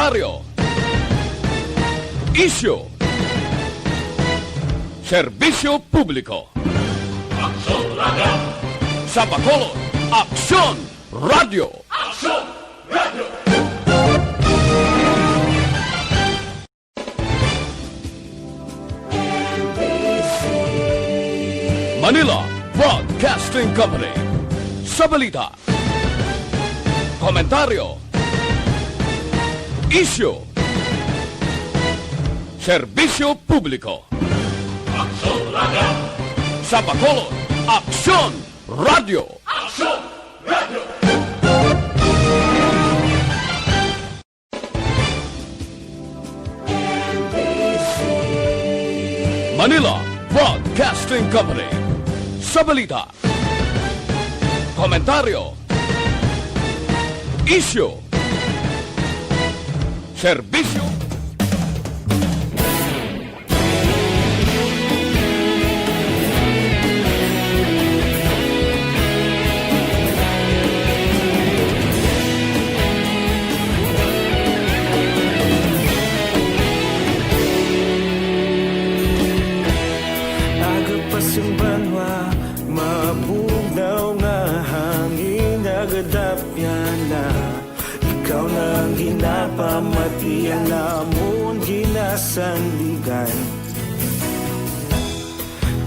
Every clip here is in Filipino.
Komentaryo, isyu, serbisyo publiko. Aksyon Radio! Sa Bacolod, Aksyon Radio! Aksyon Radio! Manila Broadcasting Company. Sa balita, komentaryo, isyu, serbisyo publiko. Aksyon Radio! Sa Bacolod, Aksyon Radio! Aksyon Radio! Manila Broadcasting Company. Sa balita, komentaryo, isyu, serbisyo. Agapasang banwa, mabugnaw nga hangin agadapyan na. Ikaw na ang ginapamatian namon ginasandigan.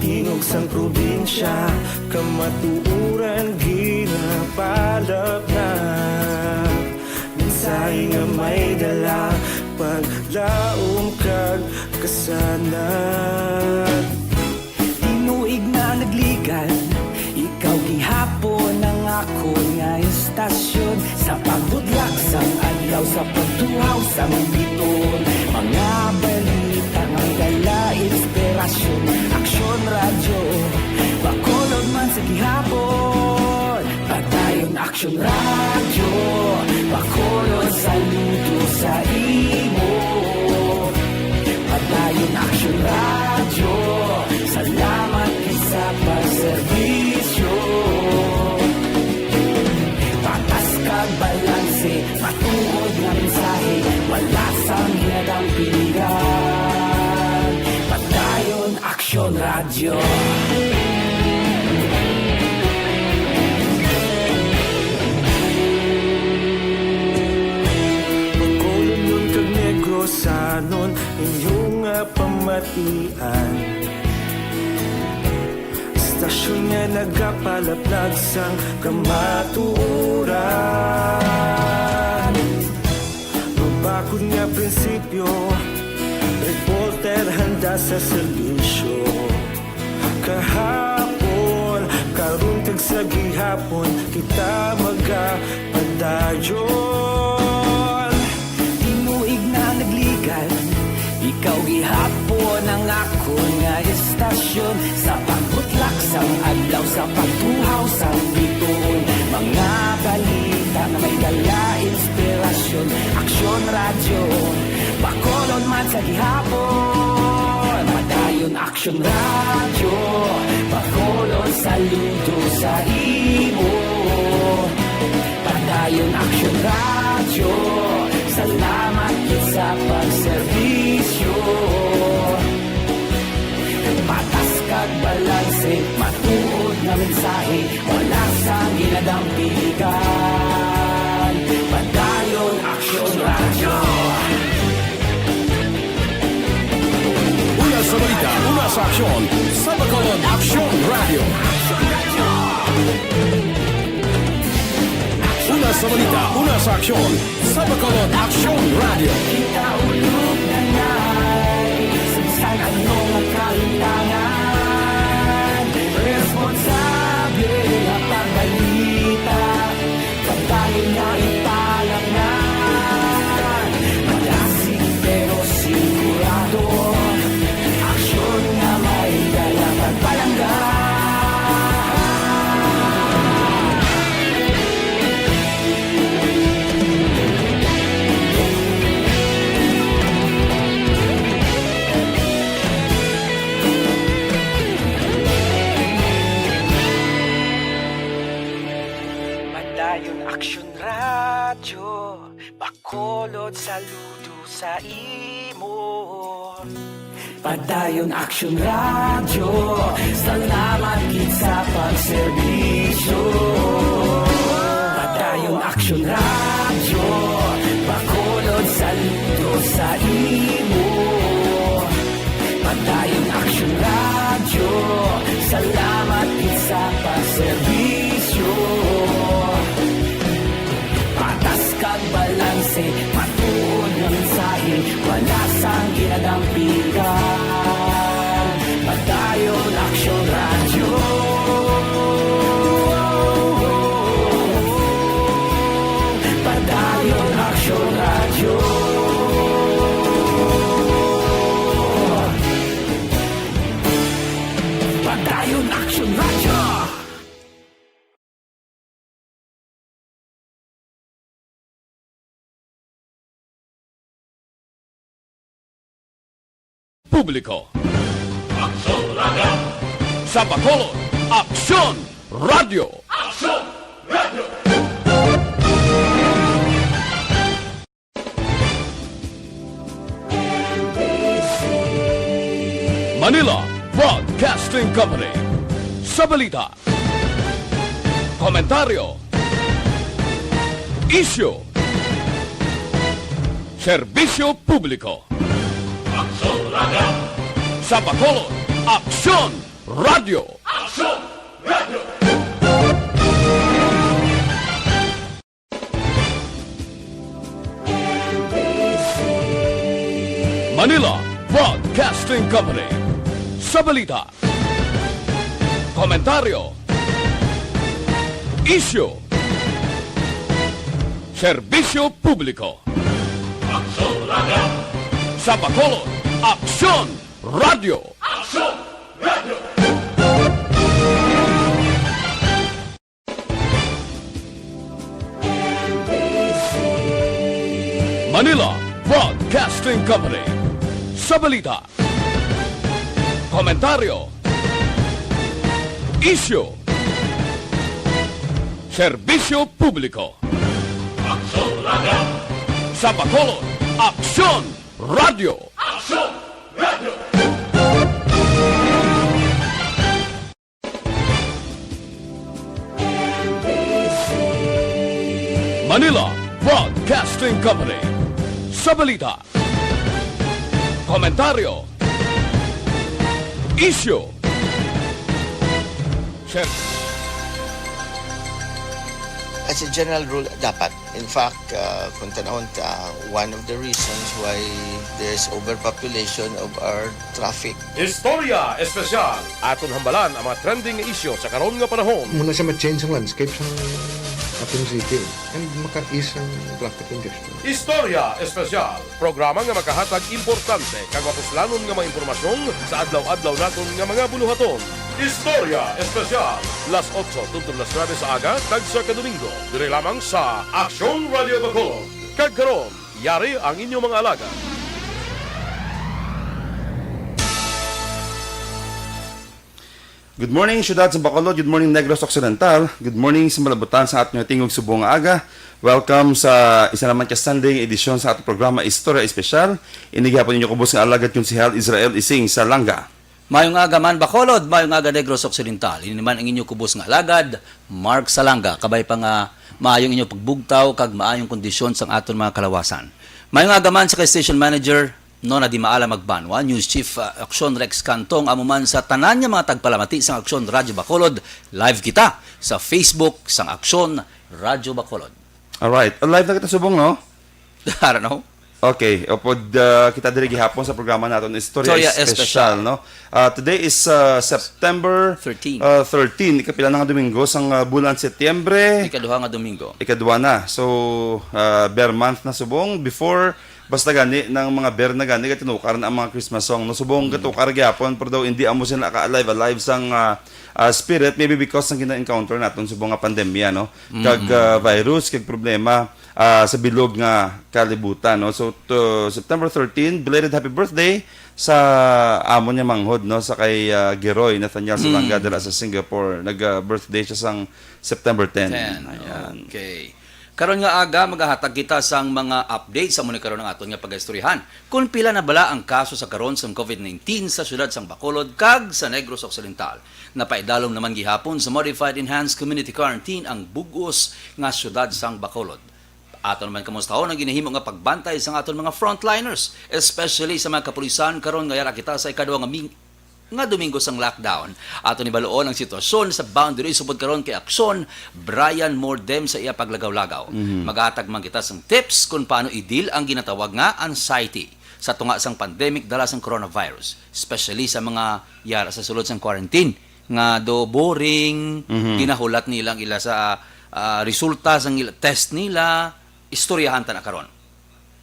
Tingog sang probinsya, kamatuuran ginapalap na. Minsay nga may dala, paglaom kag kasanat. Tinuig na nagligan, ikaw gihapon ang ako nga istasyon. Sa pagbudlak sang adlaw, sa pagtuhaw sa biton. Mga balita may dala inspirasyon. Aksyon Radio, Bacolod man sa gihapon. Patayon Aksyon Radio, Bacolod saludo sa imo. Patayon Aksyon Radio, salamat sa pagserbisyo. Patas kag balanse, matuod nga mensahe, wala sang hinadang pilihan. Patayon Aksyon Radio. Bacolod nun kag Negros sanon inyong pamatian. Stasyon nga nagapalaplag sang kamatuuran. Mabakod nga prinsipyo, reporter handa sa serbisyo. Kahapon, karong kag sa gihapon, kita magapadayon. Tinuig na nagligan, ikaw gihapon ang ako nga istasyon. Sa pagbutlak sang adlaw, sa pagtuhaw sa biton. Mga balita na may dala inspirasyon. Aksyon Radio, Bacolod man sa gihapon. Padayon Aksyon Radio, Bacolod saludo sa imo. Padayon Aksyon Radio, salamat sa pagserbisyo. Patas kag balanse, matuod na mensahe, wala sang ginadang piligan. Padayon Aksyon Radio. Una sa balita, una sa aksyon, sa Bacolod, Aksyon Radio. Una sa balita, una sa aksyon, sa Bacolod, Aksyon Radio. Kita ulog na na'y sinsan anong kalintangan. Responsable na pagbalita, pagbalin na ipalangnan. Malasig pero sigurado, aksyon na may dala pagpalanggan. sa imo. Padayon Action Radio, salamat gid sa pagserbisyo. Padayon Action Radio, Bacolod saludo sa imo. Padayon Action Radio, salamat gid sa pagserbisyo. Patas kag balanse, patuod ng mensahe, wala sang ginadampigan. Padayon Action Radio. Padayon Action Radio. Padayon Action Radio. Publiko. Aksyon Radio! Sa Bacolod, Aksyon Radio. Aksyon Radio! Manila Broadcasting Company. Sa balita, komentaryo, isyu, serbisyo publiko. Aksyon Radio! Sa Bacolod, Aksyon Radio. Aksyon Radio! Manila Broadcasting Company. Sa balita, komentaryo, isyu, serbisyo publiko. Aksyon Radio! Sa Bacolod, Aksyon Radio. Aksyon Radio! Manila Broadcasting Company. Sa balita, komentaryo, isyu, serbisyo publiko. Aksyon Radio! Sa Bacolod, Aksyon Radio. Aksyon Radio! Manila Broadcasting Company. Sa balita, komentaryo, isyu, As a general rule, dapat. In fact, kung tanawon ta, one of the reasons why there's overpopulation of our traffic. Istorya Espesyal. Aton hambalan ang mga trending isyu sa karon nga panahon. Muna siya ma-change ang landscape sa atong city and maka-ease ang traffic congestion. Istorya Espesyal. Programa nga makahatag importante kag mapuslanon nga mga impormasyon sa adlaw-adlaw naton nga mga buluhaton. Istorya Espesyal. Las 8 tuntun las 9 sa aga kag sa kadomingo. Dire lamang sa Aksyon Radio Bacolod. Kag karon, yari ang inyong mga alaga. Good morning, syudad sa Bacolod. Good morning, Negros Occidental. Good morning sa malabutan sa ating tingog subong nga aga. Welcome sa isa naman ka Sunday edisyon sa ating programa Istorya Espesyal. Inigihapon ninyo kubos nga alagad yung si Hal Israel Ising sa Langga. Mayong aga man Bacolod, mayong aga Negros Occidental. Ini naman ang inyong kubos nga alagad, Mark Salanga. Kabay pa nga maayong inyong pagbugtaw kag maayong kondisyon sa aton mga kalawasan. Mayong aga man sa kay Station Manager no na di maala magbanwa, News Chief Aksyon Rex Cantong amuman sa tanan niya mga tagpalamati sa Aksyon Radyo Bacolod. Live kita sa Facebook sa Aksyon Radyo Bacolod. Alright, live na kita subong, no? I don't know. Okay, upod kita diri gihapon sa programa naton Istorya Istorya Espesyal, no? Today is September 13. 13, ikapila na nga Domingo sang bulan Setyembre. Ikaduha nga Domingo. Ikadwa na. So, bear month na subong. Before, basta gani, ng mga bear na gani, katinukar na ang mga Christmas song. No, subong katukar gyapon, pero daw hindi amo sila alive sang spirit, maybe because ng gina-encounter natin subong nga pandemya, no? Kag virus, kag problema sa bilog nga kalibutan, no? So, to September 13, belated happy birthday sa amo niya manghod, no? Sa kay Geroy Nathaniel Salanga dira sa Singapore. Nag-birthday siya sang September 10. Ayan. Ayan. Okay. Karon nga aga magahatag kita sang mga update sa muna karon ng aton nga pagaistoryahan. Kung pila na bala ang kaso sa karon sa COVID-19 sa syudad sang Bacolod kag sa Negros Occidental. Napaidalom naman gihapon sa Modified Enhanced Community Quarantine ang bugos nga syudad sang Bacolod. Aton naman kamustahon ang ginahimo nga pagbantay sa aton mga frontliners, especially sa mga kapulisan karon nga yara kita sa ikaduha nga Domingo sang lockdown. Ato ni baluon ang sitwasyon sa boundary supod karon kay Akson Brian Mordem sa iya paglagaw-lagaw. Maghatag man kita sang tips kung paano i-deal ang ginatawag nga anxiety sa tunga sang pandemic dala sang coronavirus, especially sa mga yara sa sulod sang quarantine nga do boring, ginahulat nilang ila sa resulta sang test nila, istoryahan ta na karon.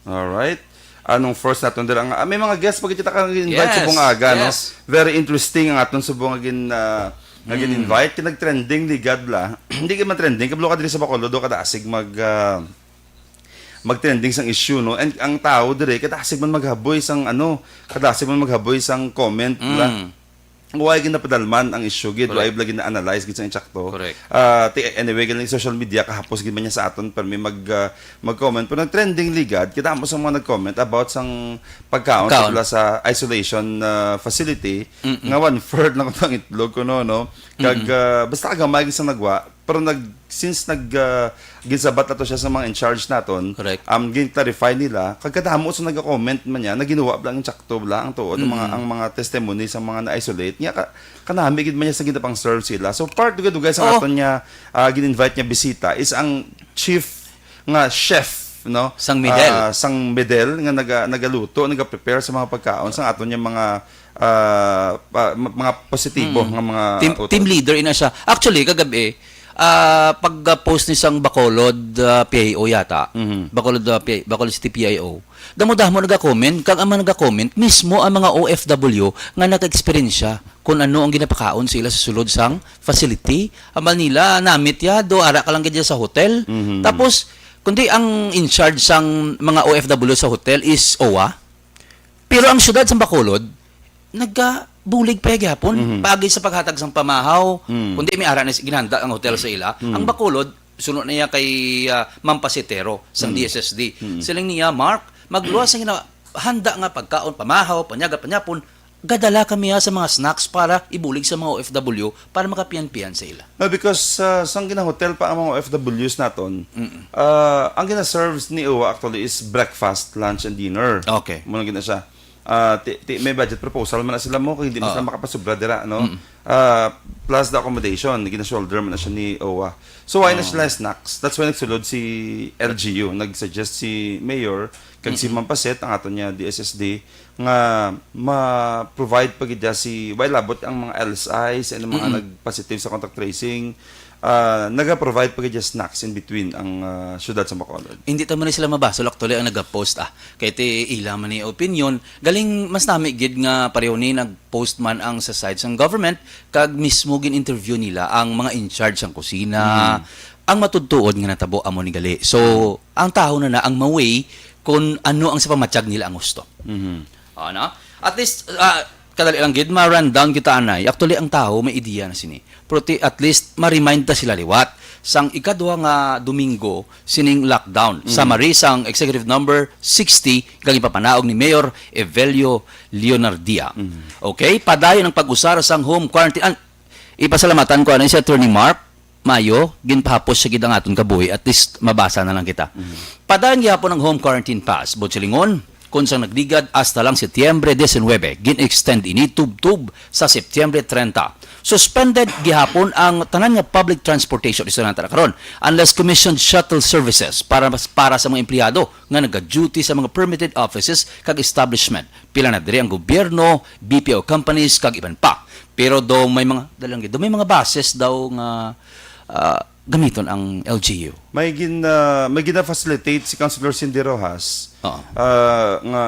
Alright. Anong first naton dira nga may mga guests pag kita kang invite sa buong aga no. yes. Very interesting ang aton subong nga invite kinag trending ligad la. Hindi ka man trending kablo ka diri sa Bacolod do kada asig mag-trending sang issue no, and ang tao dire kada asig man maghaboy sang kada asig man maghaboy sang comment la. Huwag ginapadalman ang issue gid, huwag lagi na analyze gid sa insakto. Correct. Anyway, galing social media kahapos gid man niya sa aton pero may mag-comment pero trending ligad kita mo sa mga nag-comment about sang pagkaon sa isolation facility nga 1/4 lang ang itlog kuno no. Kag basta gamay gid sa nagwa pero since ginsabat na to siya sa mga in charge naton, gin-clarify nila, kagkadamo sa nag-comment man niya, naginawa lang yung tsakto lang ang tuod, ang mga testimony sa mga na-isolate niya, kanami gid man niya sa ginapang serve sila. So part dugay sa aton niya, gin-invite niya bisita is ang chief nga chef, no? Sang Medel. Sang Medel nga nagaluto, nagaprepare sa mga pagkaon sang aton niya mga positibo nga mga team leader ina siya. Actually kagabi pag-post ni sang Bacolod PIO yata. Bacolod City PIO. Damo-damo naga-comment, kag ang naga-comment mismo ang mga OFW nga naka-experience kung ano ang ginapakaon sila sa sulod sang facility. Amal nila namit ya do ara ka lang gid sa hotel. Tapos kundi ang in charge sang mga OFW sa hotel is OWA. Pero ang syudad sa Bacolod bulig pa gyapon pagi sa paghatag sang pamahaw kundi may ara na ginhanda ang hotel sa ila ang Bacolod sunod niya kay Ma'am Pasitero sang DSSD siling niya Mark magluwas ang handa nga pagkaon pamahaw panyaga panyapon gadala kami sa mga snacks para ibulig sa mga OFW para makapian-pian sa ila because sang gina-hotel pa ang mga OFWs naton ang gina-serves ni Uwa actually is breakfast, lunch and dinner muna gina siya may budget proposal man na sila mo kung hindi mo sila makapasubra dira no plus the accommodation gina-shoulder man na siya ni OWA so why na sila snacks that's why nagsulod si LGU nagsuggest si Mayor kag si Ma'am Paset ang aton niya DSSD nga ma-provide pa gid si while labot ang mga LSIs and mga nag-positive sa contact tracing naga-provide pa gid snacks in between ang syudad sa Bacolod. Hindi ta man sila mabasol actually ang nag-post kay ti ila man ni opinion galing mas nami gid nga pareho ni nag-post man ang sa side sang government kag mismo gin-interview nila ang mga in charge sang kusina ang matudtuod nga natabo amo ni gali. So ang taho na ang maway kung ano ang sa pamatyag nila ang gusto. Ano? At least kadali lang gid ma-rundown kita anay. Actually ang tao may ideya na sini. Pero at least ma-remind ta sila liwat sang ikaduha nga Domingo sining lockdown. Summary sang executive number 60 kag ipapanaog ni Mayor Evelio Leonardia. Okay, padayon ang pag-usara sang home quarantine. Ipasalamatan ko ani si Attorney Mark Mayo, ginpahapos sa gid ang aton kabuhi at least mabasa na lang kita. Padayon gyapon ang home quarantine pass. Botselingon kung sang nagdigad hasta lang Setyembre 19, gin-extend ini tub-tub sa Setyembre 30. Suspended gihapon ang tanan nga public transportation isa na karon unless commissioned shuttle services para sa mga empleyado nga naga-duty sa mga permitted offices kag establishment. Pila na diri ang gobyerno, BPO companies kag iban pa. Pero do may mga bases daw nga gamiton ang LGU. May gina-facilitate si Councilor Cindy Rojas. Nga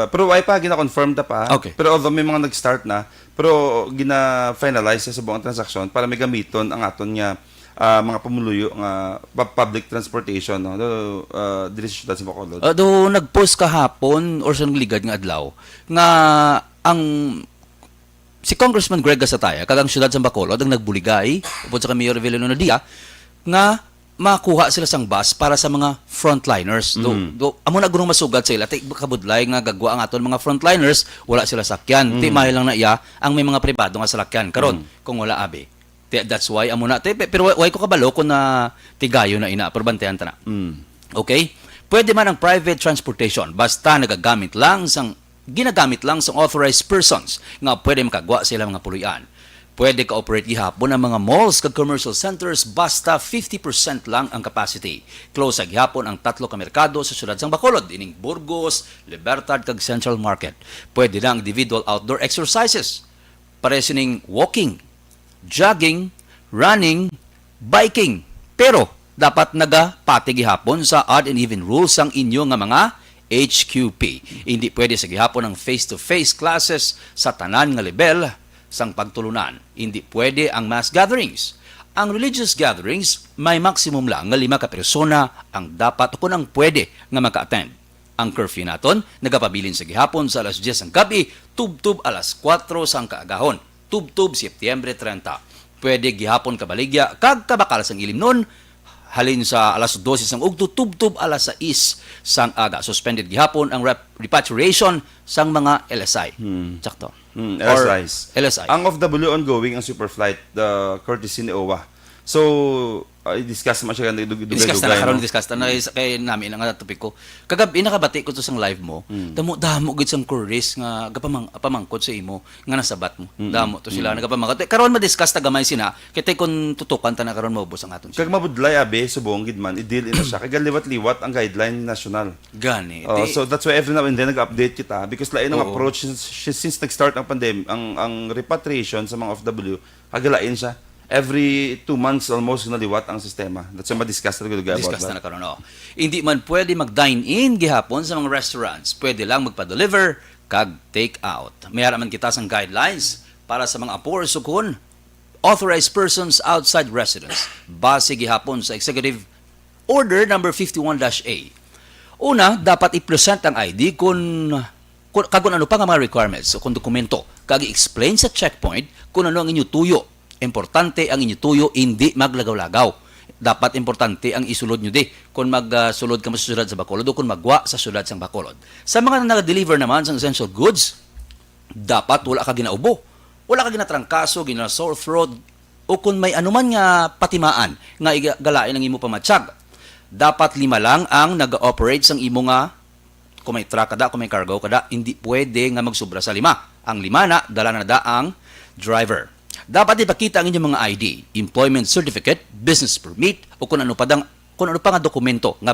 pero ay pa gina-confirm ta pa. Okay. Pero although may mga nag-start na, pero gina-finalize sa buong transaksyon para may gamiton ang aton nga mga pumuluyo nga public transportation no diri sa syudad sa Bacolod. Do nag-post kahapon or sa ligad nga adlaw nga ang si Congressman Greg Gasataya, kagang syudad sa Bacolod, ang nagbuligay, upod sa Mayor Evelio Leonardia, nga makuha sila sang bus para sa mga frontliners. Amo na gunong masugad sila, tay kabudlay nga gagwa ang aton mga frontliners, wala sila sakyan. Ti mahilang na iya ang may mga pribado nga salakyan karon kung wala abi. That's why amo na pero why ko kabalo kun na tigayo na ina perbantayan ta na. Okay? Pwede man ang private transportation basta ginagamit lang sang authorized persons nga pwede makagwa sila mga puluyan. Pwede ka-operate gihapon ang mga malls kag commercial centers basta 50% lang ang capacity. Close sa gihapon ang 3 ka merkado sa syudad sang Bacolod, ining Burgos, Libertad kag Central Market. Pwede na ang individual outdoor exercises. Pares ning walking, jogging, running, biking. Pero dapat nagapati gihapon sa odd and even rules ang inyo nga mga HQP. Hindi pwede sa gihapon ang face-to-face classes sa tanan nga level sang pagtulunan. Hindi pwede ang mass gatherings. Ang religious gatherings, may maximum lang nga 5 ka persona ang dapat kung ang pwede nga maka-attend. Ang curfew naton, nagapabilin sa gihapon sa alas 10 ang gabi, tub-tub alas 4 sang kaagahon, tub-tub Setyembre 30. Pwede gihapon kabaligya, kag kabakal sang ilim nun, halin sa alas 12 sang ugto, tub-tub alas 6 sang aga. Suspended gihapon ang repatriation sang mga LSI. Sakto. LSIs. LSI. Ang OFW ongoing ang Superflight, the courtesy ni OWA. So, i-discuss mo siya Discuss na karon discuss na kay namin ang topic ko. Kagabi nakabati ko to sang live mo. Damo gid sang curious nga pamangkot sa imo nga nasabat mo. Damo to sila nagapamangkot. Karon ma-discuss ta gamay sina kay kun tutukan ta na karon maubos ang aton. Kag mabudlay abe subong gid man i-deal ina siya kay liwat-liwat ang guideline national. Gani. So that's why every now and then nag-update kita because lain ang approach since nag-start ang pandemic, ang repatriation sa mga OFW, kagalain siya. Every 2 months almost naliwat ang sistema. That's why ma-discuss na about Discuss that. na karon. Hindi man pwede mag-dine-in gihapon sa mga restaurants. Pwede lang magpa-deliver kag take out. Mayara man kita sang guidelines para sa mga apor sukon authorized persons outside residence. Base gihapon sa Executive Order number 51-A. Una, dapat i-present ang ID kung ano pa nga mga requirements o kung dokumento. Kag i-explain sa checkpoint kung ano ang inyo tuyo. Importante ang inyo tuyo, hindi maglagaw-lagaw. Dapat importante ang isulod nyo di kung magsulod ka sa syudad sa Bacolod o kung magwa sa syudad sa Bacolod. Sa mga nag-deliver naman sa essential goods, dapat wala ka ginaubo. Wala ka ginatrangkaso, gina-sore throat, o kung may anuman nga patimaan nga igalain ang imo pamatsyag. Dapat 5 lang ang nag-operate sang imo nga kung may truck kada, kung may cargo kada, hindi pwede nga magsubra sa 5. Ang 5 na, dala na da ang driver. Dapat ipakita ang inyong mga ID, employment certificate, business permit, o kung ano pa nga dokumento nga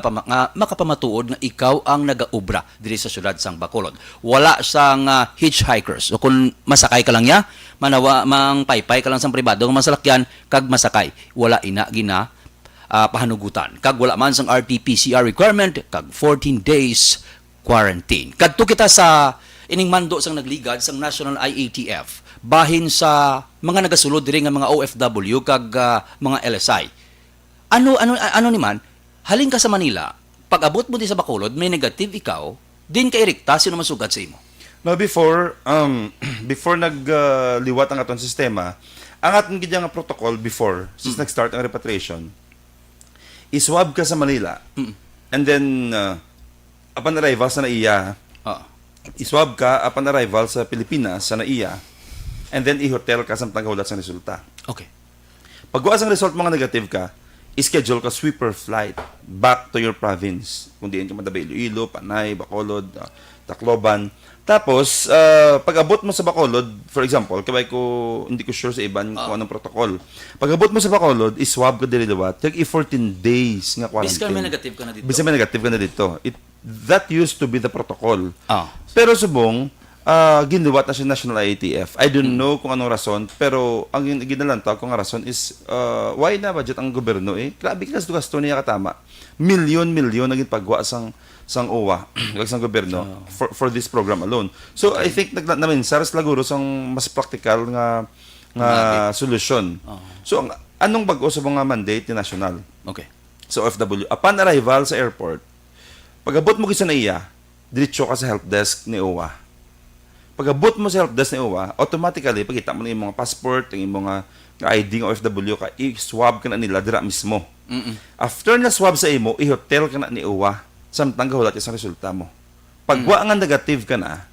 makapamatuod nga ikaw ang nagaubra diri sa syudad sang Bacolod. Wala sang hitchhikers. O kung masakay ka lang niya, mang paypay ka lang sang pribado nga masalakyan, kag masakay. Wala ina gina pahanugutan. Kag wala man sang RT-PCR requirement, kag 14 days quarantine. Kadto kita sa ining mando sang nagligad sang National IATF bahin sa mga nagasulod diri nga mga OFW kag mga LSI. Ano ni man, halin ka sa Manila, pag abot mo di sa Bacolod, may negative ikaw, din kay Rikta sino masugad sa imo. Now before nagliwat ang aton sistema, ang aton gid nga protocol before since nag-start ang repatriation, iswab ka sa Manila. And then upon arrival sa NAIA, iswab ka upon arrival sa Pilipinas sa NAIA. And then i-hotel ka samtang kaulat sa resulta. Okay. Pagwa ang result mga negative ka, i-schedule ka sweeper flight back to your province. Kung diin ka madaba Iloilo, Panay, Bacolod, Tacloban. Tapos, pag abot mo sa Bacolod, for example, hindi ko sure sa iban kung anong protocol. Pag abot mo sa Bacolod, iswab ka diliwat, take 14 days nga quarantine. Bisan may negative ka na dito. Bisan may negative ka na dito. That used to be the protocol. Ah. Pero subong, giniwat na siya National IATF. I don't know kung anong rason, pero ang ginalanta kung ang rason is, why na budget ang gobyerno eh? Grabe gasto niya katama. Milyon naging pagwa sang OWA, sang gobyerno, for this program alone. So, I think, saras laguro sang mas practical nga solusyon. So, anong bago sa mga mandate ni National? Okay. So, OFW, upon arrival sa airport, pag abot mo sa NAIA, diretso ka sa help desk ni OWA. Pag abot mo sa help desk ni OWA, automatically, pagkita mo na yung mga passport, yung mga ka ID ng OFW ka, i-swab ka na nila dira mismo. After na swab sa imo, i-hotel ka na ni uwa samtang gahulat isang resulta mo. Pag wa nga negative ka na,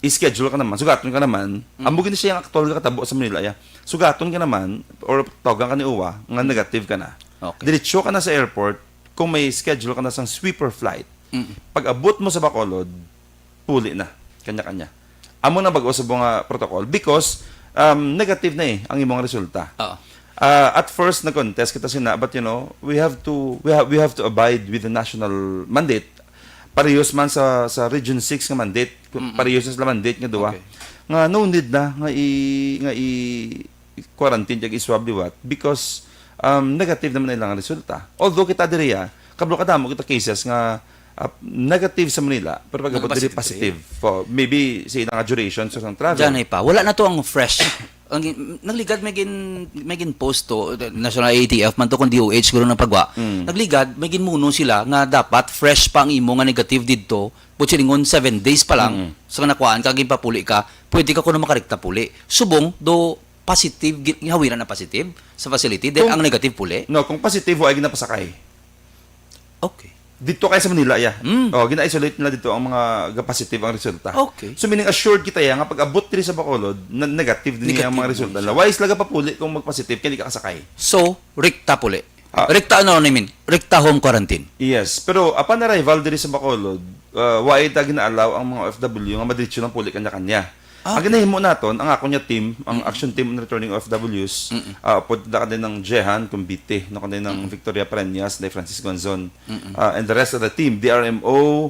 i-schedule ka naman, sugaton ka naman, amo gini siya ang actual ka katabo sa Manila ya. Sugaton ka naman or tawagan ka ni uwa nga negative ka na. Okay. Diretso ka na sa airport kung may schedule ka na sang sweeper flight. Pag abot mo sa Bacolod, puli na kanya-kanya. Amo na bago sa mga protocol because negative na ang imong resulta. Oo. At first na-contest kita sina, but we have to abide with the national mandate. Parehas man sa Region 6 nga mandate, parehas sa mandate nga duwa. Okay. Nga no need na nga i quarantine jag i-swab liwat because negative naman ilang resulta. Although kita diriya, kablo kadamo kita cases nga negative sa Manila, pero pag abot diri positive. For maybe sa ilang duration sa travel. Diyan ay pa. Wala na to ang fresh. Nagligad may gin post to National ATF man to kung DOH guro ng pagwa. Nagligad may ginmuno sila nga dapat fresh pa ang imo nga negative didto. Putsingon 7 days pa lang. So nakuhaan ka papuli ka, pwede ka kuno makarekta puli. Subong do positive gihawiran na positive sa facility then ang negative puli. No, kung positive ay ginapasakay. Okay. Dito kayo sa Manila, gina-isolate nila dito ang mga positive ang resulta. Okay. So meaning assured kita nga pag abot diri sa Bacolod, na negative din ang mga resulta. Wise laga papuli kung mag-positive kaya di ka kasakay. So, rekta puli. Rekta ano I mean? Rekta home quarantine. Yes, pero upon arrival diri sa Bacolod, why ta gina-allow ang mga OFW nga madiretso ng puli kanya-kanya. Ang ginahimo naton, ang ako niya team, ang action team ng returning OFWs, punta ka din ng Jehan Kumbite, no din ng Victoria Pereñas, ni Francis Gonzon, and the rest of the team, DRMO,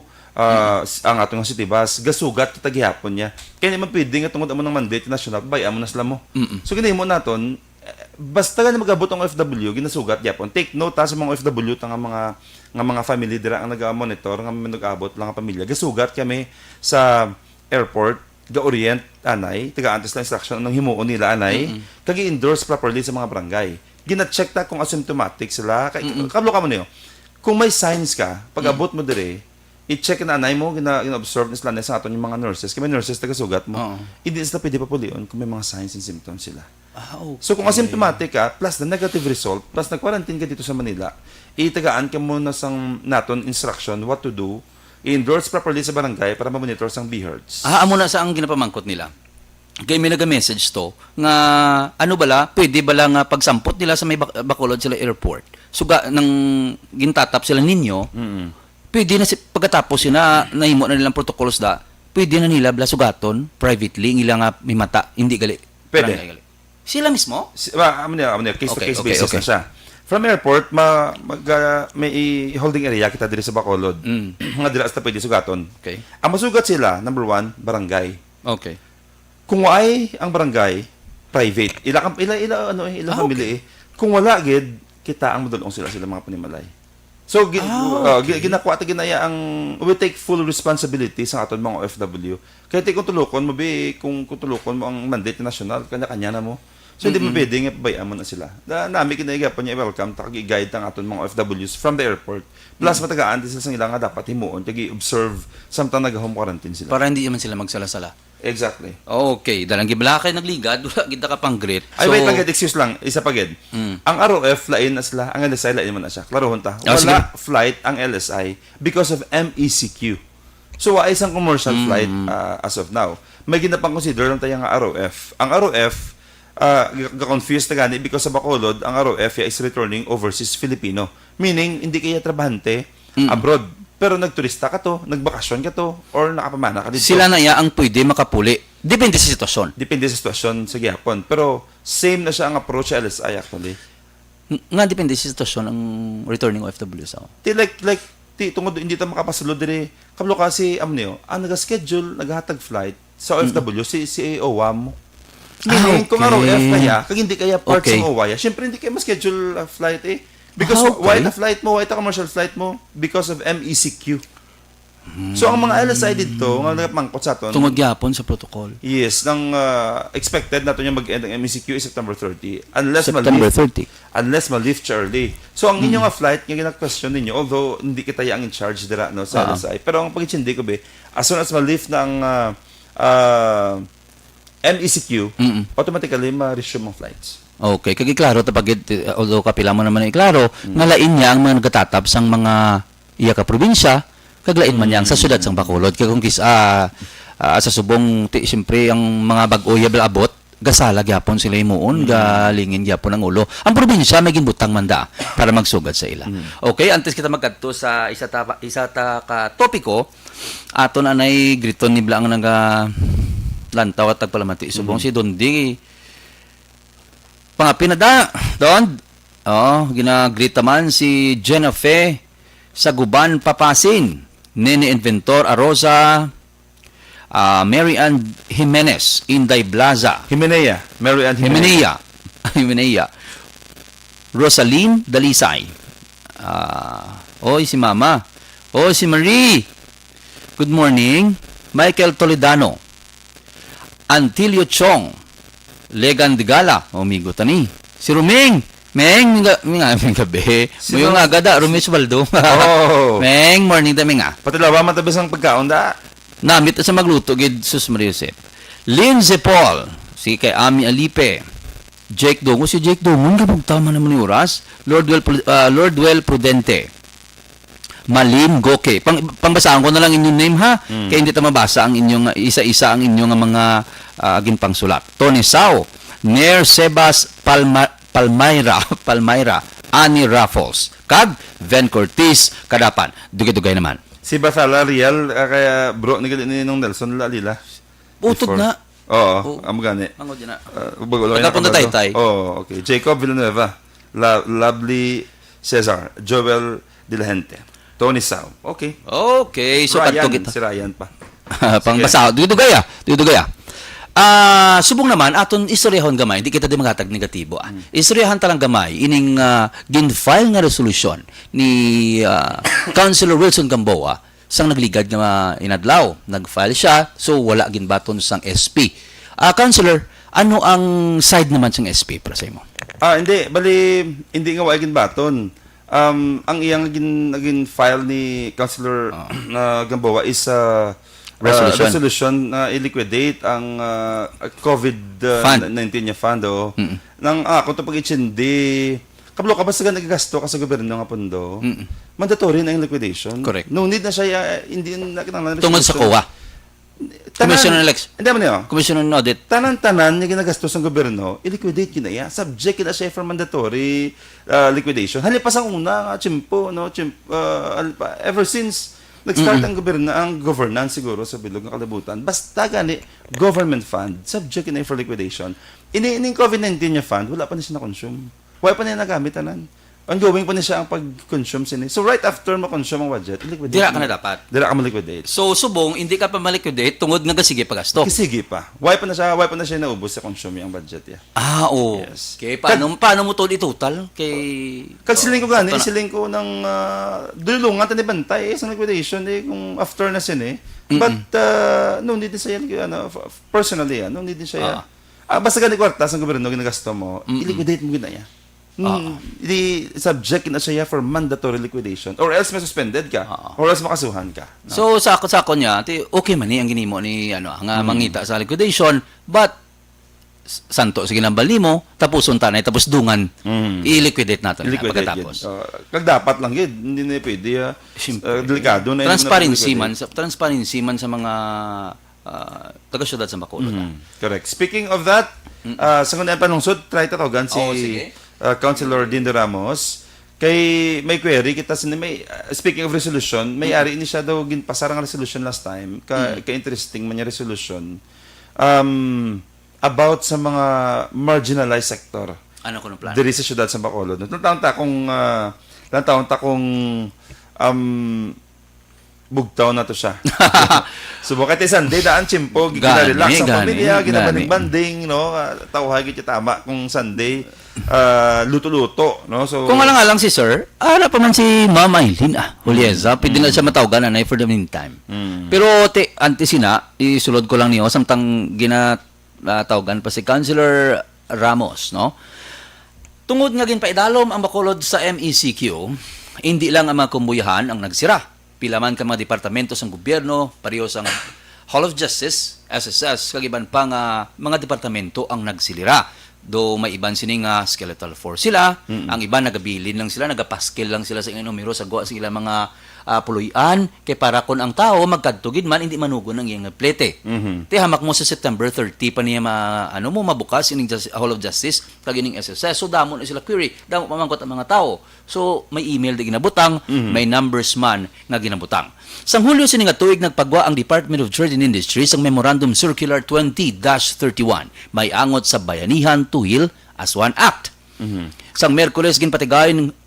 ang atong city bus, gasugat kita gihapon niya. Kaya naman pwede nga tungod amo ng mandate national, bayaan mo na sila mo. So ginahimo naton, basta nga magabot ang OFW, ginasugat gyapon. Take note sa mga OFW nga mga family dira ang naga-monitor nga nag-abot lang ang pamilya. Gasugat kami sa airport ga-orient anay, taga-antes na instruction ng himuon nila anay, kagi-endorse properly sa mga barangay. Gina-check ta kung asymptomatic sila. Kablo ka mo niyo. Kung may signs ka, pag abot mo dire, i-check na anay mo, gina-observe na sila sa aton yung mga nurses. Kaya may nurses taga-sugat mo. Hindi sila pwede papulion kung may mga signs and symptoms sila. Okay. So kung asymptomatic ka, plus the negative result, plus nag-quarantine ka dito sa Manila, itagaan ka muna sang naton instruction what to do, i-endorse properly sa barangay para ma-monitor sang BHERDS. Amo na sa ang ginapamangkot nila. Kaya may naga-message to nga ano bala, pwede bala nga pagsampot nila sa may Bacolod sila airport. Suga nang gintatap sila ninyo. Pwede na pagkatapos yun na nahimo na nilang protocols da. Pwede na nila bala sugaton privately nila nga may mata, hindi gali. Pwede. Gali. Sila mismo? Case to case basis na siya. From airport, may holding area kita diri sa Bacolod. Nga dira sa pwede sugaton. Okay. Ang masugat sila, number 1, barangay. Okay. Kung ay ang barangay, private. Ilang family. Kung wala gid, kita ang madulong sila mga panimalay. So ginakuha ta ginaya ang we take full responsibility sa aton mga OFW. Kaya kung tulukon mo kung tulukon mo ang mandate national, kanya-kanya na mo. So, hindi mo pwede nga pabayaan mo na sila. Nami kinaigapan niya welcome, takag-guide ang aton mga OFWs from the airport. Plus, matagaan din sila sa ilang nga dapat himuon, kag-observe samtang nag-home quarantine sila. Para hindi naman sila magsala-sala. Exactly. Okay, dalang gibala kay nagligad, wala gid ka pang great. Ay, wait lang, excuse lang, isa pa gid. Ang ROF, lain na sila, ang LSI, lain man na siya. Klaro hunta. Wala flight ang LSI because of MECQ. So, ay isang commercial flight as of now. May ginapang consider lang tayo ang ROF. Ang ROF, confused na gani because sa Bacolod, ang ROF is returning overseas Filipino. Meaning, hindi kaya trabahante abroad. Pero nagturista ka to, nagbakasyon ka to, or nakapamana ka dito. Sila na iya ang pwede makapuli. Depende sa sitwasyon. Depende sa sitwasyon sa gihapon. Pero same na siya ang approach sa LSI actually. Nga depende sa sitwasyon ang returning OFW sa. Tungod hindi ta makapasulod diri. Kablo kasi amniyo, ang naga-schedule, naghatag flight sa OFW si OWA mo. Meaning, kung ROF kaya, kag hindi kaya parts ng OWA, syempre hindi kayo ma-schedule flight Because why the flight mo, why the commercial flight mo? Because of MECQ. So, ang mga LSI dito, nga nagpangkot sa aton. Tungod gyapon sa protocol. Yes, nang expected nato yung mag-end ang MECQ is September 30. Unless ma-lift early. So, ang inyong flight, nga gina-question ninyo, although hindi kita yang in charge dira no, sa LSI, pero ang pag-intindi ko as soon as ma-lift ng MECQ, automatically ma-resume ang flights. Okay, kag iklaro tapag although kapila mo naman iklaro, nga lain niya ang mga nagatatap sang mga iya ka probinsya, kag lain man niya ang sa syudad sang Bacolod. Kag kung sa subong siyempre ang mga bag-o yabel abot, gasala gyapon sila imuon, galingin gyapon ang ulo. Ang probinsya may ginbutang manda para magsugad sa ila. Okay, antes kita magkadto sa isa ta ka topiko, aton anay griton ni Blang nga lantaw at tagpalamati subong si Dondi. Pangapinada, Don. Ginagrita man si Jennifer sa Guban Papasin, Nene Inventor Arosa, Mary Ann Jimenez, Inday Blaza, Himenea. Mary Ann Himenea. Himenea, Rosaline Dalisay, si Mama, si Marie, good morning, Michael Toledano, Antilio Chong, Legan Digala, amigo tani, si Ruming, Meng, minga gabi. Mo nga gada Rumis Waldo. Meng, morning ta minga. Pati lawa matabis ang pagkaon da. Namit sa magluto gid sus Maria Josep. Lindsay Paul, si kay Ami Alipe. Jake Dongo, si Jake Dongo kapag tama naman ni oras. Lordwell Prudente. Malin Goke. Pangbasahan ko na lang inyong name ha. Kaya hindi ta mabasa ang inyong isa-isa ang inyong mga ginpangsulat. Tony Sao, Nair Sebas Palmyra, Annie Raffles, kag Ven Cortez, kadapan. Dugay-dugay naman. Si Basala Real, kaya bro, ni nung Nelson Lalila. Utod na. Oo, amo gani. Angod yun na. Pagkapunta Taytay. Okay. Jacob Villanueva, Lovely Cesar, Joel De La Gente, Tony Sao. Okay. Okay, so Ryan, kadto kita. si Ryan pa. Pangbasa, dugay. Subong naman aton istoryahon gamay, hindi kita di magatag negatibo. Istoryahan talang gamay ining gin-file nga resolusyon ni Councilor Wilson Gamboa sang nagligad nga inadlaw. Nag-file siya, so wala ginbaton sang SP. Councilor, ano ang side naman sang SP para sa imo? Hindi, bali hindi nga waigin baton. Ang iyang naging file ni Councilor Gamboa is resolution na i-liquidate ang COVID-19 niya fund nang kung ito pag-ichindi kablo ka basta nagagasto ka sa gobyerno nga pondo mandatory na yung liquidation. Correct. No need na siya hindi na kinahanglan Tungod sa COA. Commission on Election. Hindi man niyo. Commission on Audit. Tanan-tanan yung ginagastos ng gobyerno, i-liquidate yun na yan. Subject na siya for mandatory liquidation. Halipas ang una, ever since nag-start ang governance siguro sa bilog ng kalibutan. Basta gani, government fund, subject na for liquidation. Ining COVID-19 niya fund, wala pa na siya na-consume. Wala pa niya nagamit, tanan. Ongoing pa niya siya ang pag-consume sini. So right after ma-consume ang budget, liquidate. Dira ka na dapat. Dira ka ma-liquidate. So subong hindi ka pa ma-liquidate tungod nga sige pagasto. Sige pa. Why pa na siya naubos sa consume ang budget ya. Oo. Yes. Okay, paano mo to total kay Siling ko gani, siling ko ng dulungan tani bantay sa liquidation kung after na sin But no need din siya personally no need din siya. Basta gani kwarta sa gobyerno ginagasto mo, i-liquidate mo ginaya. Subject na siya for mandatory liquidation or else may suspended ka or else makasuhan ka. No? So sako niya, okay man ni ang ginimo ni nga mangita sa liquidation, but santo sige nang balimo tapos unta tapos dungan i-liquidate natin pagkatapos. Kag dapat lang gid, hindi na pwede delikado na transparency man sa mga taga-syudad sa Bacolod. Correct. Speaking of that, sa kundi ang panungsod, try tatawagan si Councilor Dindo Ramos. Kay may query kita speaking of resolution, may ari ni siya daw ginpasarang resolution last time ka interesting man yung resolution about sa mga marginalized sector. Ano ko ng plan? Diri sa syudad sa Bacolod. Taon ta kung bugtaw na to siya. Subukan tayo Sunday, daan chimpo, gina-relax ang pamilya, ginabanig-banding, no? Tawag ito tama kung Sunday, luto-luto, no? So, kung alang-alang si Sir, pa man si Mama Eileen, Julieza, pwede na siya matawagan na for the meantime. Pero, isulod ko lang niyo, samtang ginatawagan pa si Councilor Ramos, no? Tungod nga ginpaidalom ang Bacolod sa MECQ, hindi lang ang mga kumbuyahan ang nagsira. Pila man ka mga departamento sa gobyerno, pareho sa Hall of Justice, SSS, kagiban pa nga mga departamento ang nagsilira. Do may iban sini nga skeletal force sila, ang iba nagabilin lang sila, nagapaskil lang sila sa numero sa gawa sila mga puluyan kay para kun ang tao magkadtugid man hindi manugon ang iyang plete. Ti hamak mo sa September 30 pa niya mabukas ining Hall of Justice kag ining SSS. So damo na sila query, damo pamangkot ang mga tao. So may email di ginabutang, may numbers man nga ginabutang. Sang Hulyo sini nga tuig nagpagwa ang Department of Trade and Industry sang Memorandum Circular 20-31 may angot sa bayanihan tuhil as one act. Sang Miyerkules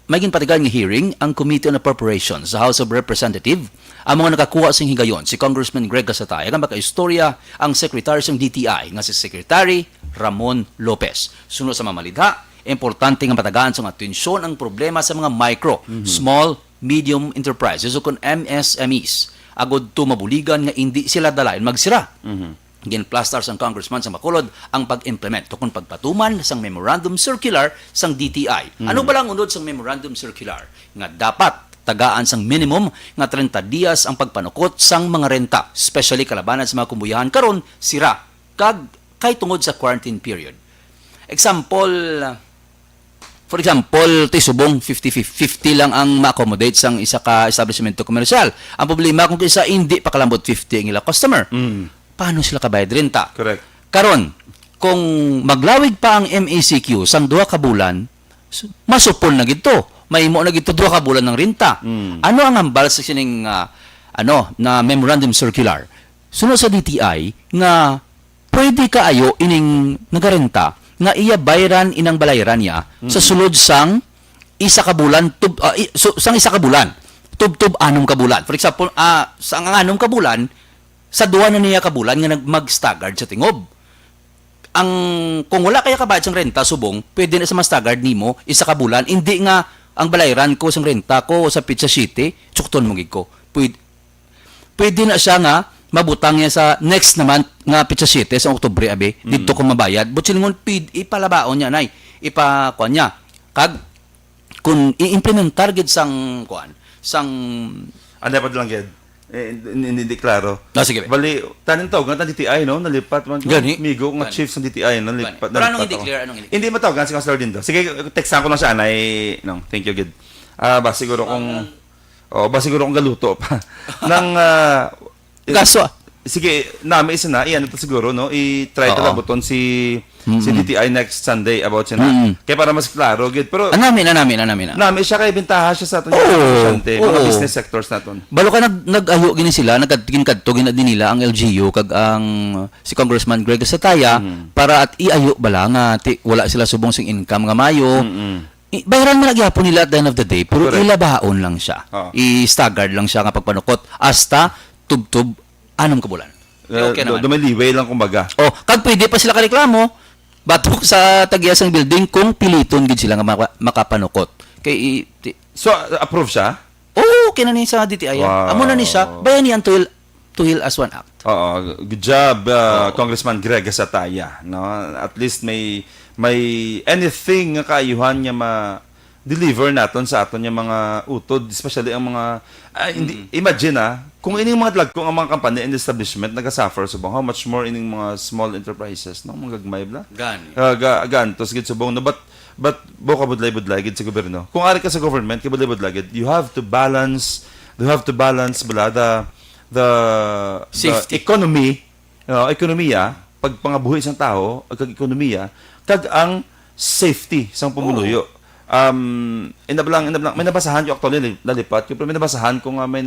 may ginpatigayon nga hearing ang Committee on Appropriations sa House of Representatives. Ang mga nakakuha sing higayon si Congressman Greg Casataya nga makaistorya ang Secretary ng DTI nga si Secretary Ramon Lopez. Sunod sa mamalidha, importante nga patagaan sa atensyon ang problema sa mga micro, small, medium enterprises o kun MSMEs. Agod to mabuligan nga hindi sila dalayan magsira. Ginplastar sang Congressman sa Bacolod ang pag-implement kung pagpatuman sang Memorandum Circular sang DTI. Ano ba lang unod sang Memorandum Circular? Nga dapat tagaan sang minimum nga 30 dias ang pagpanukot sang mga renta, especially kalabanan sa mga kumbuyahan karon sira kag kay tungod sa quarantine period. For example, subong 50 lang ang ma-accommodate sang isa ka establishmento komersyal. Ang problema kung isa hindi pa kalambot 50 ang ila customer. Paano sila kabayad renta? Correct. Karon, kung maglawig pa ang MACQ sang 2 ka bulan, masupol na gito. May mo na gito 2 ka bulan ng renta. Ano ang hambal sa sining na memorandum circular? Sunod sa DTI nga pwede kaayo ining nagarenta nga iya bayaran inang balayran niya sa sulod sang isa ka bulan sang isa ka bulan. Tub-tub 6 ka bulan. For example, sang 6 ka bulan sa 2 na niya kabulan nga mag-staggered sa tingob. Kung wala kaya kabayad sang renta subong, pwede na sa ma-staggered nimo isa ka bulan, hindi nga ang balayran ko sang renta ko sa Pizza City, tsukton mo gid ko. Pwede na siya nga mabutang niya sa next naman nga Pizza City sa Oktubre abi, dito ko mabayad. But silingon ipalabaon niya nay, ipakuan niya. Kag kung i-implementar gid sang Ano pa lang gid? Hindi klaro. Sige. Bali, tanin tawag nga DTI, no? Nalipat man. Gani. Migo nga chief ng DTI, nalipat. Pero anong hindi clear? Hindi matawag si Councilor Dindo. Sige, textan ko lang siya, anay. No, thank you, good. Siguro kung galuto pa. Nang, Kaso, sige, may isa na, iyan ito siguro, no? I-try to labuton si DTI next Sunday about siya na. Kaya para mas klaro, good. Pero, namin. Nami siya kay bintaha siya sa aton mga business sectors naton. Balo ka nag-ayo gini sila, nagkadto gina din nila ang LGU kag ang si Congressman Greg Casataya para at iayo bala nga wala sila subong sing income nga mayo. Bayaran man nagyapon nila at the end of the day, pero ilabaon lang siya. I-staggered lang siya nga pagpanukot hasta tub-tub 6 ka bulan. Okay naman. Dumaliway lang kumbaga. Kag pwede pa sila kareklamo batok sa tagyasang building kung piliton gid sila nga makapanukot. Kay So, approve siya? okay na ni sa DTI. Wow. Amo na ni siya. Bayani ang tuhil as one act. Good job, Congressman Greg Casataya. No? At least may anything nga kaayuhan niya deliver naton sa aton yung mga utod, especially ang mga imagine kung ining mga drug kung ang mga company and establishment nagasuffer subong, how much more ining mga small enterprises, no? Mga gagmay bla gantos gid subong, no? But boka budlay gid sa gobyerno. Kung ari ka sa government kay budlay gid, you have to balance bala the Safety. Ekonomiya pag pangabuhi sang tao kag ekonomiya kag ang safety sang pamuluyo. Inablang may nabasahan ko actually lalipat pero may nabasahan ko nga may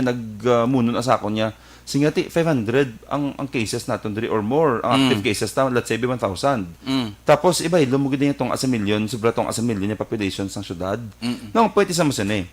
nagmunon asako niya singati 500 ang cases naton diri or more ang active cases ta, let's say 1,000. Tapos iba lumugid niya tong as a million, sobra tong as a million yung population sang syudad. No, pwede sa masene.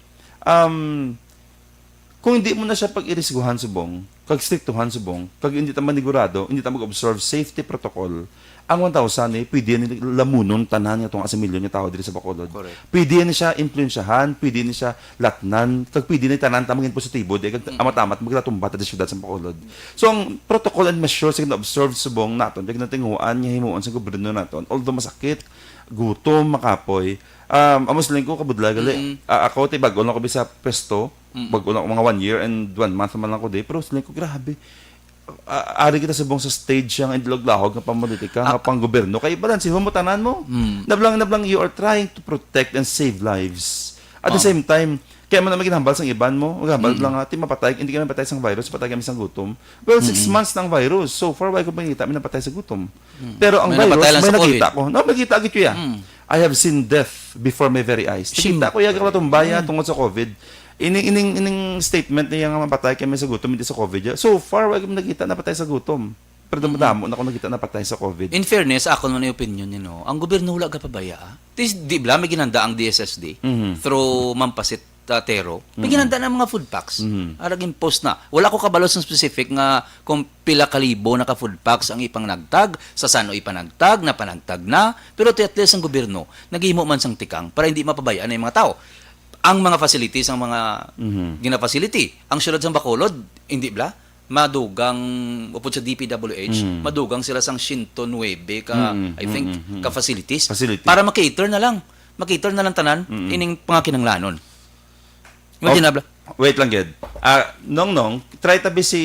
Kung hindi mo na siya pag-irisguhan subong, kag striktuhan subong, kag hindi ta manigurado, hindi ta mag-observe safety protocol, ang 1,000 pwede ni lamunon tanan niya tong asimilyon niya tao diri sa Bacolod. Pwede ni siya influensyahan, pwede ni siya latnan, kag pwede ni tanan tamangin positibo di kag amatamat maglatumba ta sa syudad sa Bacolod. So ang protocol and measures nga observe subong naton, kag natinguan niya himuon sa gobyerno naton, although masakit, gutom, makapoy, amos lang ko kabudla gali. Ako tay bag-o lang ko sa pesto, bag-o lang ko mga 1 year and 1 month man lang ko di, pero sila ko grabe. ari kita subong sa stage yang indloglahog nga pamolitika nga pang gobyerno kay balanse mo tanan mo. Nablang you are trying to protect and save lives. At the same time, kaya mo na maginhambal sang iban mo, maghambal lang ati mapatay, hindi kami patay sang virus, patay kami sang gutom. Well, 6 months ng virus. So far, why ko makita kami napatay sa gutom? Pero ang May virus, napatay lang may sa nakita ko. No, nakita agad ko ya. I have seen death before my very eyes. Nakita ko yaga tumbaya tungkol sa COVID. Ining statement niya nga mapatay kami sa gutom, hindi sa COVID. So far, why ko nakita napatay sa gutom? Pero damo na ako nakita napatay sa COVID. In fairness, ako naman yung opinion ang gobyerno wala ka pabaya. Di ba, may ginanda ang DSSD through Mampasit Tero. May ginanda ng mga food packs. Araging post na. Wala ko kabalos ng specific nga kung pila kalibo na ka food packs ang ipang nagtag, sa sano ipanagtag, na panagtag na. Pero at least ang gobyerno, naghimo man sang tikang para hindi mapabayaan ang mga tao. Ang mga facilities, ang mga gina-facility. Ang syudad sa Bacolod, hindi ba? Madugang upod sa DPWH, madugang sila sang 109 ka I think ka facilities para makater na lang tanan ining pangakinanglanon. Imagine na Wait lang gid. Nong try tabi si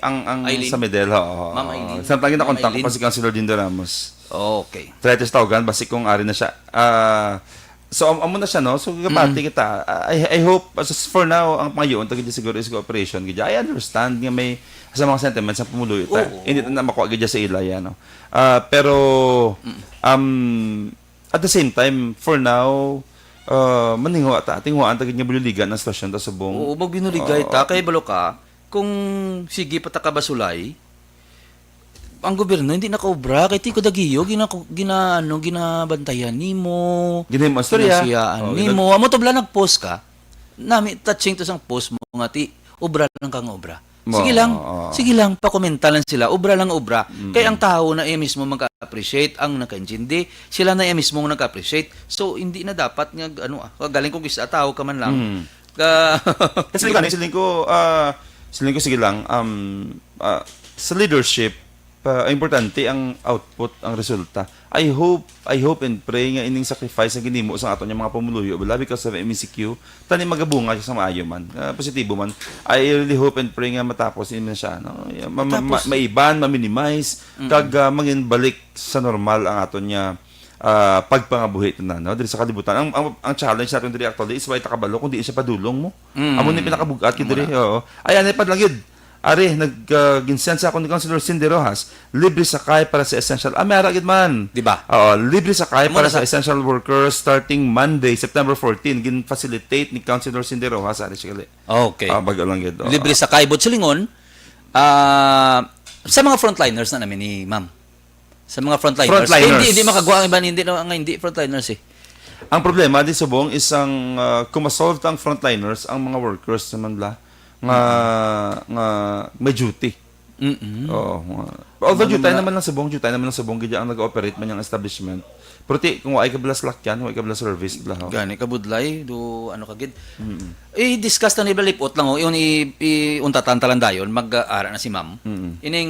ang Aileen. sa Medel Ma'am Aileen. Samtang na kontak Ma'am ko pa si Councilor Dindo Ramos. Okay. Try to tawagan basi kung ari na siya. So amo na siya no. So kapati kita. I hope for now ang pangayon tagid siguro is cooperation gid. I understand nga may sa mga sentiments sa pumuloy ta. Hindi na makuha gid sa ilaya no. Pero at the same time for now maningwa ta tingwaan tagid nga buligan ang stasyon ta subong. Oo, magbinuligay ta kay balo ka kung sige pa ta ka basulay. Ang gobyerno hindi nakaobra kay tiko dagiyo ginabantayan nimo. Ginahimo istorya. Nimo amo to bla nag-post ka. Nami touching to sang post mo nga ti obra lang kang obra. Sige lang pakomenta lang sila. Obra lang obra. Kay ang tao na mismo magka-appreciate ang naka-intindi, sila na mismo naka-appreciate. So hindi na dapat nga galing kung isa tao ka man lang. Kasi siling ko sige lang sa leadership importante ang output, ang resulta. I hope and pray nga ining sacrifice ang ginimo sa aton yung mga pumuluyo bala because of MECQ tani magabunga siya sa maayo man positibo man. I really hope and pray nga matapos din siya no maiban ma-minimize kag mangin balik sa normal ang aton niya pagpangabuhi na no diri sa kalibutan ang challenge natin diri actually is why takabalo kung di siya padulong mo amo ni pinakabugat kid diri ayan ay padlang yun. Ari, nag-ginsensa ako ni Councilor Cindy Rojas, libre sakay para sa essential. Meron agad man. Di ba? Oo, libre sakay para sa essential workers starting Monday, September 14. Gin-facilitate ni Councilor Cindy Rojas. Ari, sige. Okay. Bago lang yun. Libre sakay. But sulingon, sa mga frontliners na namin ni ma'am. Sa mga frontliners. Hindi makagawa ang iba, hindi frontliners eh. Ang problema di subong isang kumasolve ang frontliners, ang mga workers naman nga may duty. Although duty naman lang subong gid ang nag-operate man yung establishment. Pero kung ay kablas lakyan, ay kablas service lahaw. Gani kabudlay do kagid. I-discuss na ni balipot lang yung untatan talandayon mag-ara na si ma'am. Ining